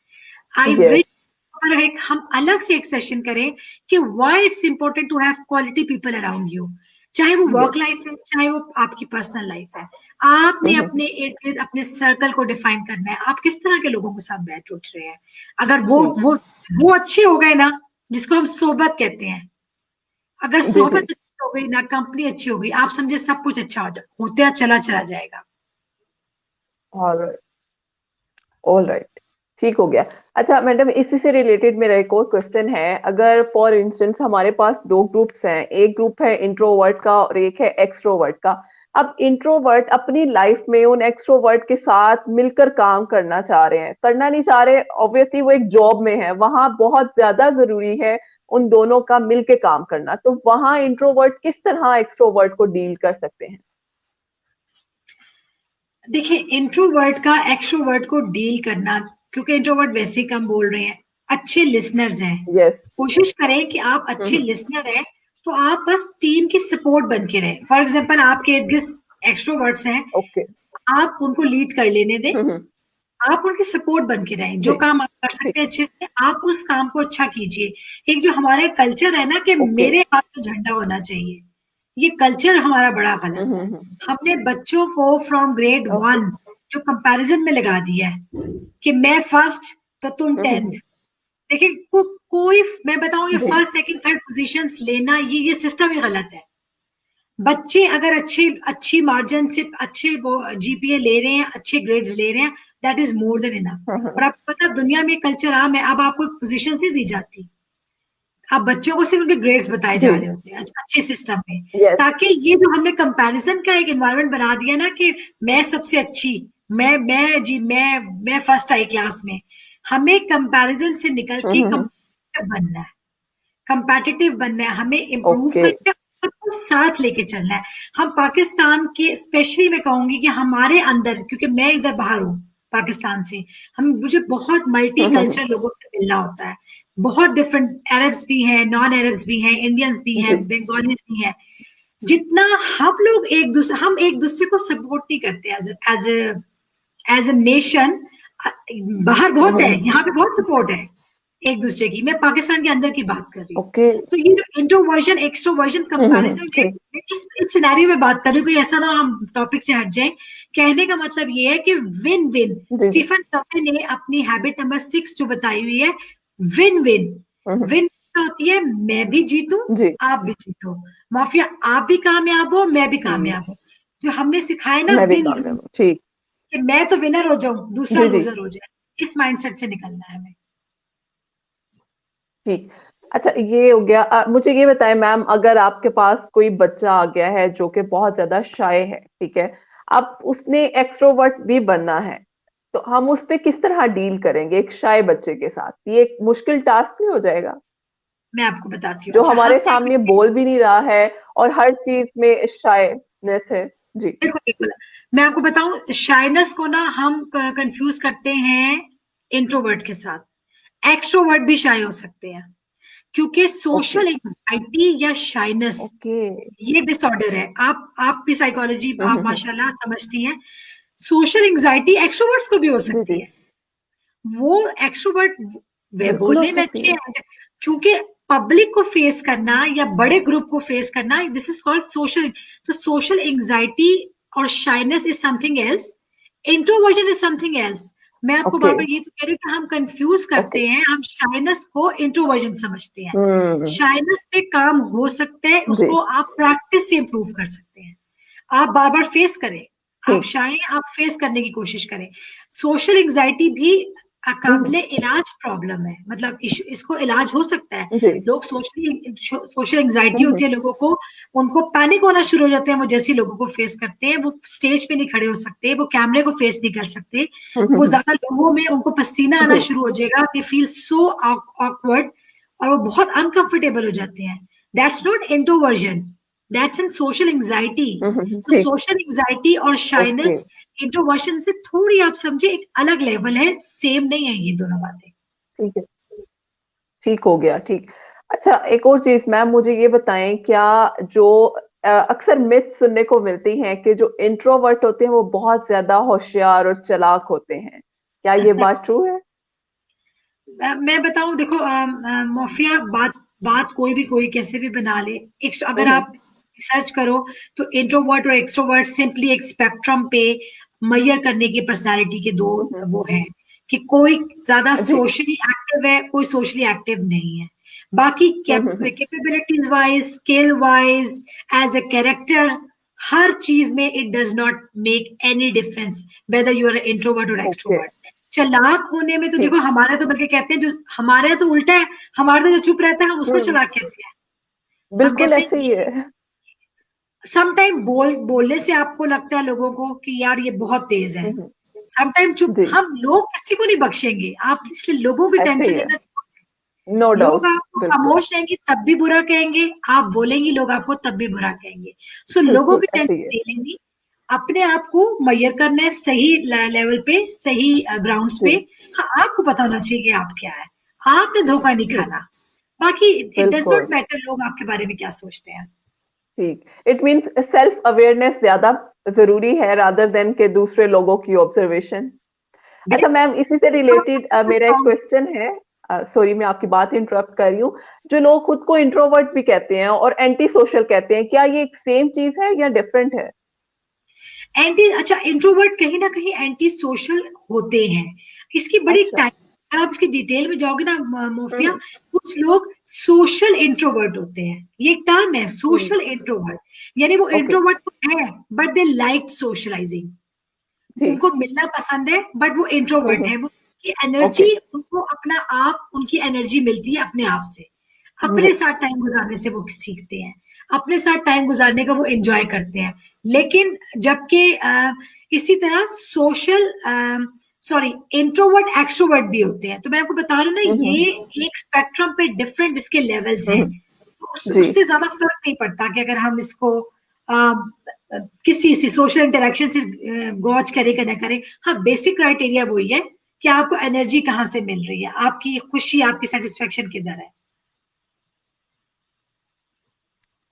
[SPEAKER 2] I
[SPEAKER 1] yes.
[SPEAKER 2] Wish और एक हम अलग से एक सेशन करें कि why it's important to have quality people around you, चाहे वो वर्क
[SPEAKER 1] यस।
[SPEAKER 2] लाइफ है चाहे वो आपकी पर्सनल लाइफ है। आपने अपने इर्द गिर्द अपने सर्कल को डिफाइन करना है, आप किस तरह के लोगों के साथ बैठ उठ रहे हैं। अगर वो
[SPEAKER 1] ठीक।
[SPEAKER 2] वो वो अच्छे हो गए ना, जिसको हम सोबत कहते हैं, अगर
[SPEAKER 1] जी जी।
[SPEAKER 2] सोबत अच्छी हो गई ना, कंपनी अच्छी हो गई, आप समझे सब कुछ अच्छा हो जाए, होते चला चला जाएगा।
[SPEAKER 1] और ऑल राइट। ठीक हो गया। अच्छा मैडम, इसी से रिलेटेड मेरा एक और क्वेश्चन है। अगर फॉर इंस्टेंस हमारे पास दो ग्रुप्स हैं, एक ग्रुप है इंट्रोवर्ट का और एक है एक्सट्रोवर्ट का। अब इंट्रोवर्ट अपनी लाइफ में उन एक्सट्रोवर्ट के साथ मिलकर काम करना चाह रहे हैं, करना नहीं चाह रहे, ऑब्वियसली वो एक जॉब में है, वहां बहुत ज्यादा जरूरी है उन दोनों का मिलके काम करना। तो वहां इंट्रोवर्ट किस तरह एक्सट्रोवर्ट को डील कर सकते हैं?
[SPEAKER 2] देखिए इंट्रोवर्ट का एक्सट्रोवर्ट को डील करना, क्योंकि इंट्रोवर्ट वैसे ही कम बोल रहे हैं, अच्छे लिसनर्स हैं,
[SPEAKER 1] यस।
[SPEAKER 2] कोशिश करें कि आप अच्छे लिसनर हैं, तो आप बस टीम की सपोर्ट बन के रहें। फॉर एग्जांपल आपके इर्द गिर्द एक्सट्रोवर्ट्स हैं,
[SPEAKER 1] ओके।
[SPEAKER 2] आप उनको लीड कर लेने दें, आप उनकी सपोर्ट बन के रहें, जो
[SPEAKER 1] जी।
[SPEAKER 2] काम आप कर
[SPEAKER 1] ठीक।
[SPEAKER 2] सकते हैं अच्छे से आप उस काम को अच्छा कीजिए। एक जो हमारे कल्चर है ना कि
[SPEAKER 1] ओके।
[SPEAKER 2] मेरे हाथ में झंडा होना चाहिए, ये कल्चर हमारा बड़ा गलत है। हमने बच्चों को फ्रॉम ग्रेड
[SPEAKER 1] ओके।
[SPEAKER 2] वन जो कंपैरिजन में लगा दिया है कि मैं फर्स्ट तो तुम टेंथ। देखिए कोई, मैं बताऊं, ये
[SPEAKER 1] जी।
[SPEAKER 2] फर्स्ट सेकंड थर्ड पोजीशंस लेना, ये सिस्टम ही गलत है। बच्चे अगर अच्छे अच्छी मार्जिन से अच्छे जीपीए ले रहे हैं, अच्छे ग्रेड्स ले रहे हैं, that is more than enough. और आपको पता है दुनिया में कल्चर आम है, अब आपको पोजीशन ही दी जाती, अब बच्चों को सिर्फ उनके ग्रेड्स बताए
[SPEAKER 1] जी।
[SPEAKER 2] जा रहे होते हैं अच्छे सिस्टम में।
[SPEAKER 1] यस।
[SPEAKER 2] ताकि ये जो हमने कंपैरिजन का एक एनवायरनमेंट बना दिया ना कि मैं सबसे अच्छी, मैं फर्स्ट आई क्लास में, हमें कंपैरिजन से निकल के कम्पिटिटिव बनना है, कंपैटिटिव बनना है, हमें इम्प्रूव
[SPEAKER 1] ओके।
[SPEAKER 2] करके सबको साथ लेके चलना है। हम पाकिस्तान के स्पेशली मैं कहूंगी कि हमारे अंदर, क्योंकि मैं इधर बाहर हूँ पाकिस्तान से, हम मुझे बहुत मल्टी कल्चर लोगों से मिलना होता है, बहुत डिफरेंट अरब्स भी हैं, नॉन अरब्स भी हैं, इंडियंस भी हैं,
[SPEAKER 1] जी।
[SPEAKER 2] बंगालीज भी हैं। जितना हम लोग हम एक दूसरे को सपोर्ट नहीं करते एज ए नेशन। बाहर बहुत है, यहाँ पे बहुत सपोर्ट है एक दूसरे की, मैं पाकिस्तान के अंदर की बात कर रही हूँ।
[SPEAKER 1] ओके।
[SPEAKER 2] तो ये जो इंट्रोवर्जन एक्सट्रोवर्जन कंपैरिजन है,
[SPEAKER 1] ठीक।
[SPEAKER 2] इस सिनेरियो में बात कर रही हूँ, कोई ऐसा ना हम टॉपिक से हट जाए। कहने का मतलब ये है कि विन विन,
[SPEAKER 1] जी जी।
[SPEAKER 2] स्टीफन कवे ने अपनी हैबिट नंबर 6 जो बताई हुई है, विन विन। विन होती है मैं भी जीतूं,
[SPEAKER 1] जी।
[SPEAKER 2] आप भी जीतो, माफिया आप भी कामयाब हो मैं भी कामयाब
[SPEAKER 1] ठीक।
[SPEAKER 2] हूँ। जो हमने सिखाया ना
[SPEAKER 1] मैं भी
[SPEAKER 2] विन
[SPEAKER 1] कामयाब
[SPEAKER 2] लूज,
[SPEAKER 1] हूँ। ठीक।
[SPEAKER 2] कि मैं तो विनर हो जाऊं दूसरा
[SPEAKER 1] जी जी।
[SPEAKER 2] लूजर हो जाए, इस माइंडसेट से निकलना है हमें।
[SPEAKER 1] ठीक। अच्छा ये हो गया। मुझे ये बताएं मैम, अगर आपके पास कोई बच्चा आ गया है जो कि बहुत ज्यादा शाय है, ठीक है, अब उसने एक्सट्रोवर्ट भी बनना है, तो हम उस पे किस तरह डील करेंगे एक शाय बच्चे के साथ? ये एक मुश्किल टास्क नहीं हो जाएगा?
[SPEAKER 2] मैं आपको बताती हूँ,
[SPEAKER 1] जो
[SPEAKER 2] अच्छा हम
[SPEAKER 1] हमारे
[SPEAKER 2] क्या
[SPEAKER 1] सामने
[SPEAKER 2] करते हैं।
[SPEAKER 1] बोल भी नहीं रहा है और हर चीज में शायनेस है। जी।
[SPEAKER 2] बिल्कुल बिल्कुल, मैं आपको बताऊं शाइनेस को ना हम कंफ्यूज करते हैं इंट्रोवर्ट के साथ। एक्सट्रोवर्ट भी शाय हो सकते हैं, क्योंकि
[SPEAKER 1] ओके।
[SPEAKER 2] सोशल एंजाइटी या शाइनेस
[SPEAKER 1] ओके।
[SPEAKER 2] ये डिसऑर्डर है। आप भी साइकोलॉजी आप
[SPEAKER 1] हम्म।
[SPEAKER 2] माशाल्लाह समझती हैं। सोशल एंजाइटी एक्सट्रोवर्ट्स को भी हो
[SPEAKER 1] जी
[SPEAKER 2] सकती
[SPEAKER 1] जी।
[SPEAKER 2] है। वो एक्सट्रोवर्ट वे
[SPEAKER 1] बिल्कुल हो
[SPEAKER 2] बोलने में
[SPEAKER 1] सकती
[SPEAKER 2] अच्छे
[SPEAKER 1] है।
[SPEAKER 2] हैं, क्योंकि पब्लिक को फेस करना या बड़े ग्रुप को फेस करना, दिस इज कॉल्ड सोशल। तो सोशल एंजाइटी और shyness is something else, introversion is something else. मैं आपको
[SPEAKER 1] ओके।
[SPEAKER 2] बार बार ये तो कह रही हूँ कि हम कंफ्यूज
[SPEAKER 1] ओके।
[SPEAKER 2] करते हैं, हम शाइनेस को इंट्रोवर्जन समझते हैं।
[SPEAKER 1] हम्म।
[SPEAKER 2] शाइनेस पे काम हो सकता है,
[SPEAKER 1] जी।
[SPEAKER 2] उसको आप प्रैक्टिस से इंप्रूव कर सकते हैं। आप बार बार फेस करें, आप
[SPEAKER 1] ठीक।
[SPEAKER 2] शायद आप फेस करने की कोशिश करें। सोशल एंजाइटी भी
[SPEAKER 1] हम्म।
[SPEAKER 2] काबिले इलाज प्रॉब्लम है, मतलब इसको इलाज हो सकता है।
[SPEAKER 1] जी।
[SPEAKER 2] लोग सोशल एंजाइटी
[SPEAKER 1] हम्म।
[SPEAKER 2] होती है लोगों को, उनको पैनिक होना शुरू हो जाते हैं, वो जैसे लोगों को फेस करते हैं, वो स्टेज पे नहीं खड़े हो सकते, वो कैमरे को फेस नहीं कर सकते, वो
[SPEAKER 1] हम्म।
[SPEAKER 2] ज्यादा लोगों में उनको पसीना आना
[SPEAKER 1] जी।
[SPEAKER 2] शुरू हो जाएगा, दे फील सो ऑकवर्ड, और वो बहुत अनकंफर्टेबल हो जाते हैं। That's not introversion, that's an social anxiety. तो
[SPEAKER 1] ठीक।
[SPEAKER 2] सोशल एंजाइटी और
[SPEAKER 1] ओके।
[SPEAKER 2] शाइनेस इंट्रोवर्शन से थोड़ी आप समझे एक अलग लेवल है, सेम नहीं है ये दोनों बातें।
[SPEAKER 1] ठीक है। ठीक हो गया। ठीक। अच्छा, एक और चीज मैम, मुझे ये बताएं, क्या जो अक्सर मिथ सुनने को मिलती हैं कि जो इंट्रोवर्ट होते हैं वो बहुत ज्यादा होशियार और चालाक होते हैं, क्या ये बात ट्रू है?
[SPEAKER 2] मैं बताऊं, देखो मोफिया, बात बात कोई कैसे भी बना ले। अगर
[SPEAKER 1] हम्म।
[SPEAKER 2] आप सर्च करो तो इंट्रोवर्ट और एक्सट्रोवर्ट सिंपली एक स्पेक्ट्रम पे मैयर करने की पर्सनालिटी के दो वो
[SPEAKER 1] हम्म।
[SPEAKER 2] है, कि कोई ज्यादा
[SPEAKER 1] जी।
[SPEAKER 2] सोशली एक्टिव है, कोई सोशली एक्टिव नहीं है। बाकी
[SPEAKER 1] hmm.
[SPEAKER 2] Capabilities wise, skill wise, as a character, हर चीज में it does not make any difference whether you are introvert और
[SPEAKER 1] ओके।
[SPEAKER 2] एक्सट्रोवर्ट। चालाक होने में तो
[SPEAKER 1] ठीक।
[SPEAKER 2] देखो, हमारे तो बल्कि कहते हैं, जो हमारे यहाँ तो उल्टा है, हमारे तो जो चुप रहता है हम उसको
[SPEAKER 1] हम्म।
[SPEAKER 2] चालाक कहते हैं। हम
[SPEAKER 1] बिल्कुल
[SPEAKER 2] कहते हैं
[SPEAKER 1] ऐसे ही
[SPEAKER 2] ये
[SPEAKER 1] है।
[SPEAKER 2] सम टाइम बोलने से आपको लगता है लोगों को कि यार ये बहुत तेज है,
[SPEAKER 1] हम्म।
[SPEAKER 2] सम टाइम चुप,
[SPEAKER 1] जी।
[SPEAKER 2] हम लोग किसी को नहीं बख्शेंगे, आप इसलिए लोगों की
[SPEAKER 1] ऐसे
[SPEAKER 2] टेंशन
[SPEAKER 1] ही है।
[SPEAKER 2] लेना।
[SPEAKER 1] नो
[SPEAKER 2] लोग
[SPEAKER 1] डाउट।
[SPEAKER 2] आपको
[SPEAKER 1] बिल्कुल।
[SPEAKER 2] खामोश रहेंगे तब भी बुरा कहेंगे, आप बोलेंगी लोग आपको तब भी बुरा कहेंगे। सो लोगों
[SPEAKER 1] बिल्कुल
[SPEAKER 2] की
[SPEAKER 1] ऐसे ही
[SPEAKER 2] टेंशन
[SPEAKER 1] है।
[SPEAKER 2] नहीं लेनी, अपने आप को मैयर करना है सही लेवल पे, सही ग्राउंड्स पे।
[SPEAKER 1] जी।
[SPEAKER 2] हाँ, आपको पता होना चाहिए कि आप क्या है, आपने धोखा नहीं
[SPEAKER 1] जी।
[SPEAKER 2] खाना। बाकी इट डज
[SPEAKER 1] बिल्कुल।
[SPEAKER 2] नॉट मैटर लोग आपके बारे में क्या सोचते हैं।
[SPEAKER 1] ठीक। इट मीन्स सेल्फ अवेयरनेस ज्यादा जरूरी है रादर देन के दूसरे लोगों की ऑब्जर्वेशन। अच्छा मैम, इसी से रिलेटेड मेरा एक क्वेश्चन है। सॉरी, मैं आपकी बात इंटरप्ट कर रही हूँ। जो लोग खुद को इंट्रोवर्ट भी कहते हैं और एंटी सोशल कहते हैं, क्या ये एक सेम चीज है या डिफरेंट है?
[SPEAKER 2] एंटी, अच्छा, इंट्रोवर्ट कहीं ना कहीं एंटी सोशल होते हैं, इसकी बड़ी
[SPEAKER 1] अच्छा।
[SPEAKER 2] टाइप, अगर आप इसकी डिटेल में जाओगे ना मोफिया,
[SPEAKER 1] हम्म।
[SPEAKER 2] कुछ लोग सोशल इंट्रोवर्ट होते हैं, ये टर्म है
[SPEAKER 1] ठीक।
[SPEAKER 2] सोशल इंट्रोवर्ट, यानी वो
[SPEAKER 1] ओके।
[SPEAKER 2] इंट्रोवर्ट तो है बट दे लाइक सोशलाइजिंग,
[SPEAKER 1] जी।
[SPEAKER 2] उनको मिलना पसंद है, बट वो इंट्रोवर्ट है, वो की
[SPEAKER 1] ओके।
[SPEAKER 2] एनर्जी, उनको अपना आप, उनकी एनर्जी मिलती है अपने आप से,
[SPEAKER 1] जी।
[SPEAKER 2] अपने साथ टाइम गुजारने से वो सीखते हैं, अपने साथ टाइम गुजारने का वो एंजॉय करते हैं। लेकिन जबकि इसी तरह सोशल, सॉरी, इंट्रोवर्ट एक्सट्रोवर्ट भी होते हैं, तो मैं आपको बता रही हूँ ना,
[SPEAKER 1] हम्म।
[SPEAKER 2] ये एक स्पेक्ट्रम पे डिफरेंट इसके लेवल्स हैं।
[SPEAKER 1] हम्म।
[SPEAKER 2] तो
[SPEAKER 1] जी।
[SPEAKER 2] उससे ज्यादा फर्क नहीं पड़ता कि अगर हम इसको किसी से सोशल इंटरेक्शन से गॉज करे कि ना करे। हाँ, बेसिक क्राइटेरिया वही है कि आपको एनर्जी कहाँ से मिल रही है, आपकी खुशी, आपकी सेटिस्फेक्शन किधर है।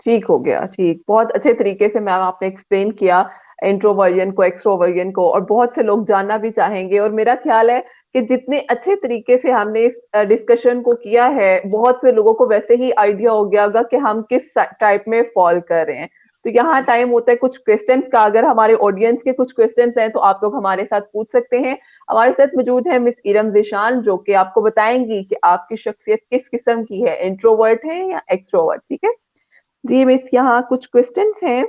[SPEAKER 1] ठीक हो गया। ठीक, बहुत अच्छे तरीके से मैम आपने एक्सप्लेन किया इंट्रोवर्जन को, एक्सट्रोवर्जन को, और बहुत से लोग जानना भी चाहेंगे। और मेरा ख्याल है कि जितने अच्छे तरीके से हमने इस डिस्कशन को किया है, बहुत से लोगों को वैसे ही आइडिया हो गया होगा कि हम किस टाइप में फॉल कर रहे हैं। तो यहाँ टाइम होता है कुछ क्वेश्चंस का। अगर हमारे ऑडियंस के कुछ क्वेश्चंस हैं तो आप लोग हमारे साथ पूछ सकते हैं। हमारे साथ मौजूद है मिस इरम जिशान, जो कि आपको बताएंगी कि आपकी शख्सियत किस किस्म की है, इंट्रोवर्ट है या एक्सट्रोवर्ट। ठीक है जी मिस, यहाँ कुछ क्वेश्चंस हैं।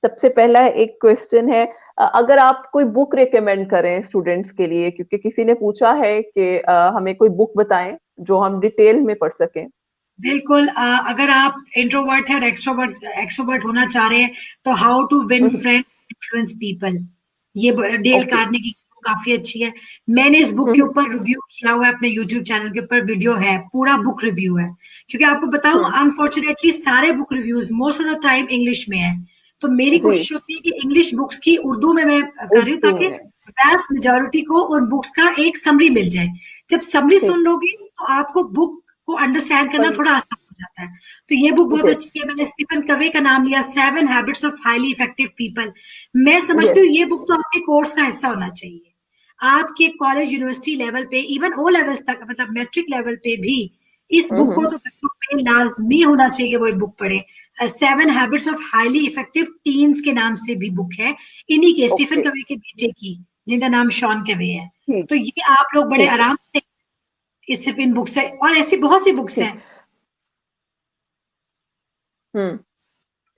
[SPEAKER 1] सबसे पहला एक क्वेश्चन है, अगर आप कोई बुक रिकमेंड करें स्टूडेंट्स के लिए, क्योंकि किसी ने पूछा है कि हमें कोई बुक बताएं जो हम डिटेल में पढ़ सकें।
[SPEAKER 2] बिल्कुल, अगर आप इंट्रोवर्ट है और एक्सट्रोवर्ट एक्सट्रोवर्ट होना चाह रहे हैं, तो how to win friend influence people, ये डेल
[SPEAKER 1] ओके।
[SPEAKER 2] कार्नेगी की बुक काफी अच्छी है। मैंने इस बुक के ऊपर रिव्यू किया हुआ है, अपने यूट्यूब चैनल के ऊपर वीडियो है, पूरा बुक रिव्यू है। क्योंकि आपको बताऊं, अनफॉर्चुनेटली सारे book reviews most of the time English में है, तो मेरी
[SPEAKER 1] जी।
[SPEAKER 2] कोशिश होती है कि इंग्लिश बुक्स की उर्दू में मैं कर रही हूँ,
[SPEAKER 1] उर्दू
[SPEAKER 2] ताकि
[SPEAKER 1] में।
[SPEAKER 2] वैस्ट मेजोरिटी को उन बुक्स का एक समरी मिल जाए। जब समरी
[SPEAKER 1] ठीक।
[SPEAKER 2] सुन लोगे तो आपको बुक को अंडरस्टैंड करना
[SPEAKER 1] पर
[SPEAKER 2] थोड़ा आसान हो जाता है। तो ये बुक बहुत
[SPEAKER 1] ओके,
[SPEAKER 2] अच्छी है। मैंने स्टीफन कवे का नाम लिया, 7 habits of highly effective people. मैं समझती
[SPEAKER 1] यस,
[SPEAKER 2] हूँ ये बुक तो आपके कोर्स का हिस्सा होना चाहिए। आपके कॉलेज यूनिवर्सिटी लेवल पे, इवन ओ लेवल्स तक, मतलब मैट्रिक लेवल पे भी इस बुक को तो बच्चों पे लाजमी होना चाहिए कि वो एक बुक पढ़े। 7 habits of highly effective teens के नाम से भी बुक है, इन्हीं के स्टीफन
[SPEAKER 1] ओके,
[SPEAKER 2] कवे के बेटे की, जिनका नाम शॉन कवे है।
[SPEAKER 1] ठीक,
[SPEAKER 2] तो ये आप लोग बड़े
[SPEAKER 1] ठीक है,
[SPEAKER 2] आराम से इससे इन बुक से, और ऐसी बहुत सी बुक्स
[SPEAKER 1] ठीक,
[SPEAKER 2] हैं।
[SPEAKER 1] हम्म,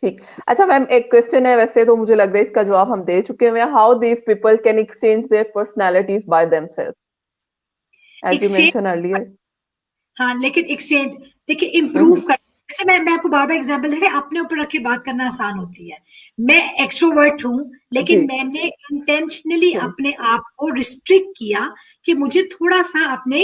[SPEAKER 1] ठीक। अच्छा मैम, एक क्वेश्चन है, वैसे तो मुझे लग रहा है इसका जवाब हम दे चुके हैं। How these people can exchange their personalities by themself, as you
[SPEAKER 2] exchange,
[SPEAKER 1] mention earlier.
[SPEAKER 2] हाँ, लेकिन एक्सचेंज देखिए इम्प्रूव कर, जैसे मैं आपको बार बार एग्जाम्पल दे रही, अपने ऊपर रख के बात करना आसान होती है। मैं एक्सट्रोवर्ट हूं,
[SPEAKER 1] जी,
[SPEAKER 2] लेकिन मैंने इंटेंशनली
[SPEAKER 1] हम्म,
[SPEAKER 2] अपने आप को रिस्ट्रिक्ट किया कि मुझे थोड़ा सा अपने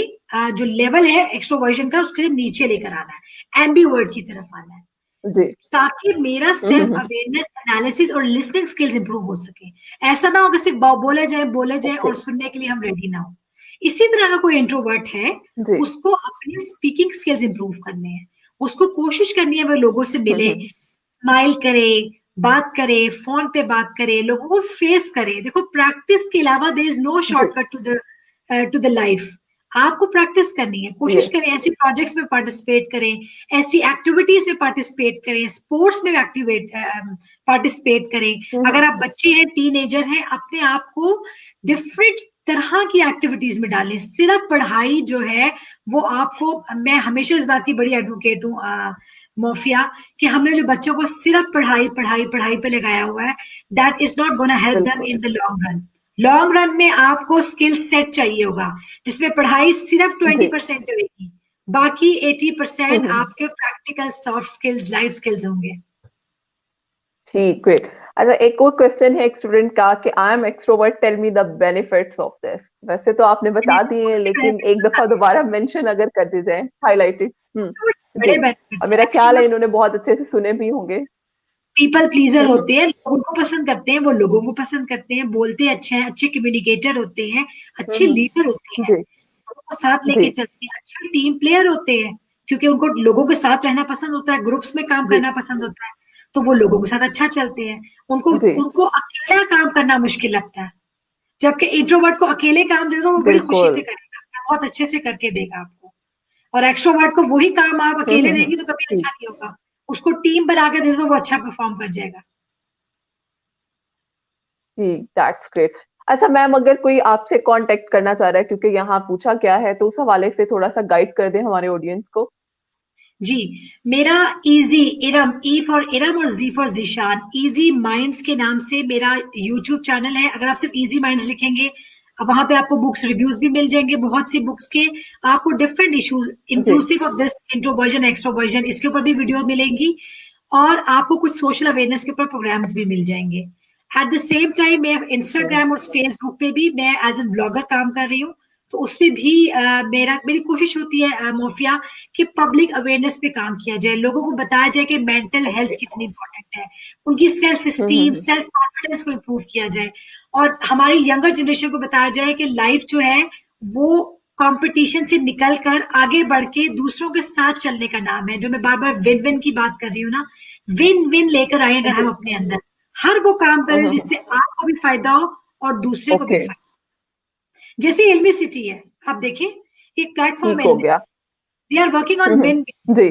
[SPEAKER 2] जो लेवल है एक्सट्रोवर्जन का उसके नीचे लेकर आना है, एम्बीवर्ट की तरफ आना है,
[SPEAKER 1] जी,
[SPEAKER 2] ताकि मेरा सेल्फ अवेयरनेस, एनालिसिस और लिसनिंग स्किल्स इंप्रूव हो सके। ऐसा ना हो कि सिर्फ बोले जाए
[SPEAKER 1] ओके,
[SPEAKER 2] और सुनने के लिए हम रेडी ना हो। इसी तरह का कोई इंट्रोवर्ट है,
[SPEAKER 1] जी,
[SPEAKER 2] उसको अपनी स्पीकिंग स्किल्स इंप्रूव करने हैं, उसको कोशिश करनी है वो लोगों से मिले, स्माइल करे, बात करे, फोन पे बात करे, लोगों को फेस करे। देखो प्रैक्टिस के अलावा देयर इज नो
[SPEAKER 1] जी,
[SPEAKER 2] शॉर्टकट टू द लाइफ। आपको प्रैक्टिस करनी है, कोशिश
[SPEAKER 1] यस,
[SPEAKER 2] करें ऐसी प्रोजेक्ट्स में पार्टिसिपेट करें, ऐसी एक्टिविटीज में पार्टिसिपेट करें, स्पोर्ट्स में एक्टिवेट पार्टिसिपेट करें। अगर आप बच्चे हैं, टीनेजर हैं, अपने आप को डिफरेंट तरह की एक्टिविटीज में डालें। सिर्फ पढ़ाई जो है वो आपको, मैं हमेशा इस बात की बड़ी एडवोकेट हूँ मोफिया, कि हमने जो बच्चों को सिर्फ पढ़ाई पढ़ाई पढ़ाई पे लगाया हुआ है, that is not gonna help them
[SPEAKER 1] बिल्कुल,
[SPEAKER 2] in the long run. Long run में आपको स्किल सेट चाहिए होगा, जिसमें पढ़ाई सिर्फ ट्वेंटी
[SPEAKER 1] जी,
[SPEAKER 2] परसेंट होगी, बाकी 80% आपके practical soft skills, life skills होंगे।
[SPEAKER 1] ठीक, ग्रेट। अच्छा, एक और क्वेश्चन है एक स्टूडेंट का कि I am extrovert, tell me the benefits of this. वैसे तो आपने बता दिए हैं, लेकिन एक दफा दोबारा मेंशन अगर कर दी जाए, हाईलाइटेड। जी।
[SPEAKER 2] बड़े
[SPEAKER 1] और
[SPEAKER 2] बेनिफिट्स
[SPEAKER 1] मेरा ख्याल है
[SPEAKER 2] हैं।
[SPEAKER 1] इन्होंने बहुत अच्छे से सुने भी होंगे।
[SPEAKER 2] पीपल प्लीजर
[SPEAKER 1] हम्म,
[SPEAKER 2] होते हैं, लोगों को पसंद करते हैं, वो लोगों को पसंद करते हैं, बोलते अच्छे हैं, अच्छे कम्युनिकेटर होते हैं, अच्छे
[SPEAKER 1] हम्म,
[SPEAKER 2] लीडर होते हैं,
[SPEAKER 1] जी,
[SPEAKER 2] लोगों को साथ
[SPEAKER 1] जी,
[SPEAKER 2] लेके चलते हैं, अच्छे टीम प्लेयर होते हैं, क्योंकि उनको लोगों के साथ रहना पसंद होता है, ग्रुप्स में काम
[SPEAKER 1] जी,
[SPEAKER 2] करना पसंद होता है, तो वो लोगों के साथ अच्छा चलते हैं। उनको
[SPEAKER 1] जी,
[SPEAKER 2] उनको अकेला काम करना मुश्किल लगता है, जबकि इंट्रोवर्ट को अकेले काम दे दो वो बड़ी खुशी से
[SPEAKER 1] बिल्कुल।
[SPEAKER 2] करेगा, बहुत अच्छे से करके देगा आपको। और एक्स्ट्रोवर्ट को वही काम आप अकेले देंगे तो कभी
[SPEAKER 1] जी,
[SPEAKER 2] अच्छा नहीं होगा, उसको टीम बना के दे दो वो अच्छा परफॉर्म कर जाएगा।
[SPEAKER 1] ठीक, दैट्स ग्रेट। अच्छा मैम, अगर कोई आपसे कांटेक्ट करना चाह रहा है, क्योंकि यहाँ पूछा क्या है, तो उस हवाले से थोड़ा सा गाइड कर दें हमारे ऑडियंस को।
[SPEAKER 2] जी, मेरा easy Iram, E for Iram और जी फॉर जीशान, इजी माइंड्स के नाम से मेरा यूट्यूब चैनल है। अगर आप सिर्फ इजी माइंड्स लिखेंगे, अब वहां पे आपको बुक्स रिव्यूज भी मिल जाएंगे, बहुत सी बुक्स के, आपको डिफरेंट इश्यूज
[SPEAKER 1] जी,
[SPEAKER 2] inclusive of this introversion extroversion, इसके ऊपर भी वीडियो मिलेंगी, और आपको कुछ सोशल अवेयरनेस के ऊपर प्रोग्राम्स भी मिल जाएंगे। एट द सेम टाइम मैं
[SPEAKER 1] जी,
[SPEAKER 2] इंस्टाग्राम और फेसबुक पे भी मैं एज ए ब्लॉगर काम कर रही हूँ, तो उसमें भी मेरी कोशिश होती है मोफिया कि पब्लिक अवेयरनेस पे काम किया जाए, लोगों को बताया जाए कि मेंटल हेल्थ
[SPEAKER 1] ओके,
[SPEAKER 2] कितनी इंपॉर्टेंट है, उनकी सेल्फ स्टीम, सेल्फ कॉन्फिडेंस को इम्प्रूव किया जाए, और हमारी यंगर जनरेशन को बताया जाए कि लाइफ जो है वो कंपटीशन से निकल कर आगे बढ़ के दूसरों के साथ चलने का नाम है। जो मैं बार बार विन विन की बात कर रही हूँ ना, विन विन लेकर आए अगर हम
[SPEAKER 1] जी,
[SPEAKER 2] अपने अंदर हर वो काम करें जिससे आपको भी फायदा हो और दूसरे को भी
[SPEAKER 1] ओके,
[SPEAKER 2] फायदा। जैसे इल्मी सिटी है, आप देखिए, एक प्लेटफॉर्म
[SPEAKER 1] ठीक
[SPEAKER 2] है,
[SPEAKER 1] हो गया।
[SPEAKER 2] They are working on win,
[SPEAKER 1] जी,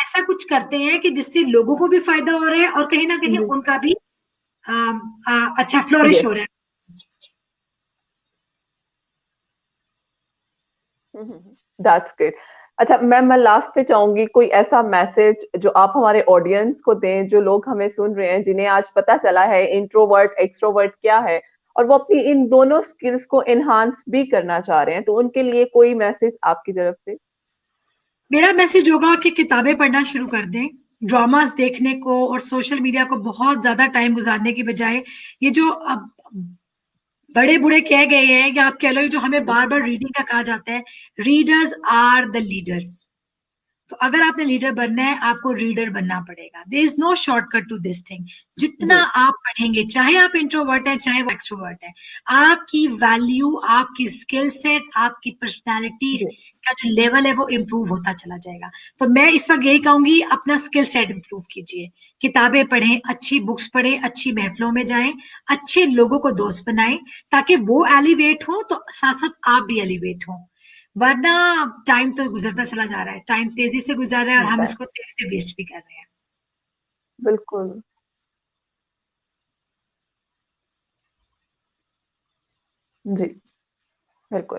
[SPEAKER 2] ऐसा कुछ करते हैं कि जिससे लोगों को भी फायदा हो रहा है और कहीं ना कहीं
[SPEAKER 1] जी,
[SPEAKER 2] उनका भी अच्छा फ्लोरिश
[SPEAKER 1] यस,
[SPEAKER 2] हो रहा है।
[SPEAKER 1] That's great. अच्छा मैम, मैं लास्ट पे चाहूंगी कोई ऐसा मैसेज जो आप हमारे ऑडियंस को दें, जो लोग हमें सुन रहे हैं, जिन्हें आज पता चला है इंट्रोवर्ट एक्सट्रोवर्ट क्या है, और वो अपनी इन दोनों स्किल्स को एनहांस भी करना चाह रहे हैं, तो उनके लिए कोई मैसेज आपकी तरफ से।
[SPEAKER 2] मेरा मैसेज होगा कि किताबें पढ़ना शुरू कर दें, ड्रामास देखने को और सोशल मीडिया को बहुत ज्यादा टाइम गुजारने की बजाय, ये जो अब बड़े बूढ़े कह गए हैं, या आप कह लो जो हमें बार बार रीडिंग का कहा जाता है, रीडर्स आर द लीडर्स। तो अगर आपने लीडर बनना है, आपको रीडर बनना पड़ेगा। There is no shortcut to this thing. जितना
[SPEAKER 1] जी
[SPEAKER 2] आप पढ़ेंगे, चाहे आप इंट्रोवर्ट है चाहे वो एक्सट्रोवर्ट है, आपकी वैल्यू, आपकी स्किल सेट, आपकी पर्सनैलिटी
[SPEAKER 1] जी
[SPEAKER 2] का जो लेवल है वो इम्प्रूव होता चला जाएगा। तो मैं इस वक्त यही कहूंगी, अपना स्किल सेट इम्प्रूव कीजिए, किताबें पढ़ें, अच्छी बुक्स पढ़ें, अच्छी महफिलों में जाएं, अच्छे लोगों को दोस्त बनाएं, ताकि वो एलिवेट हो तो साथ साथ आप भी एलिवेट हो। वरना टाइम तो गुजरता चला जा रहा है, टाइम तेजी से गुजर रहा है और हम
[SPEAKER 1] एग्जैक्ट
[SPEAKER 2] इसको तेजी से वेस्ट भी कर रहे हैं।
[SPEAKER 1] बिल्कुल जी बिल्कुल।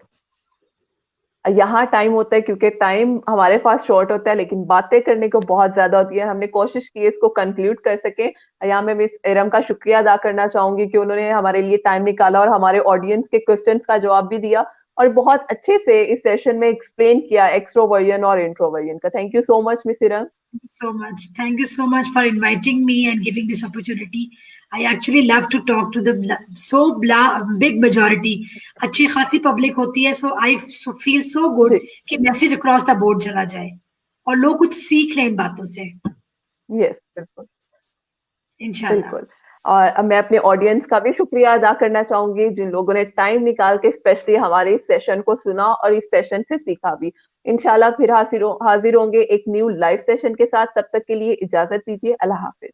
[SPEAKER 1] यहाँ टाइम होता है क्योंकि टाइम हमारे पास शॉर्ट होता है, लेकिन बातें करने को बहुत ज्यादा होती है। हमने कोशिश की है इसको कंक्लूड कर सके। यहाँ मैं मिस इरम का शुक्रिया अदा करना चाहूंगी कि उन्होंने हमारे लिए टाइम निकाला और हमारे ऑडियंस के क्वेश्चंस का जवाब भी दिया, और बहुत अच्छे से इस सेशन में एक्सप्लेन किया एक्सट्रोवर्जन और इंट्रोवर्जन का। Thank you so much miss Iram.
[SPEAKER 2] Thank you so much. Thank you so much for inviting me and giving this opportunity. I actually love to talk to the big majority. अच्छी खासी public होती है, so I feel so
[SPEAKER 1] जी
[SPEAKER 2] good कि message across the board चला जाए और लोग कुछ सीख लें इन बातों से,
[SPEAKER 1] यस बिल्कुल
[SPEAKER 2] इंशाल्लाह।
[SPEAKER 1] बिल्कुल। और अब मैं अपने ऑडियंस का भी शुक्रिया अदा करना चाहूंगी, जिन लोगों ने टाइम निकाल के स्पेशली हमारे इस सेशन को सुना और इस सेशन से सीखा भी। इंशाल्लाह फिर हाजिर होंगे एक न्यू लाइव सेशन के साथ। तब तक के लिए इजाजत दीजिए। अल्लाह हाफिज।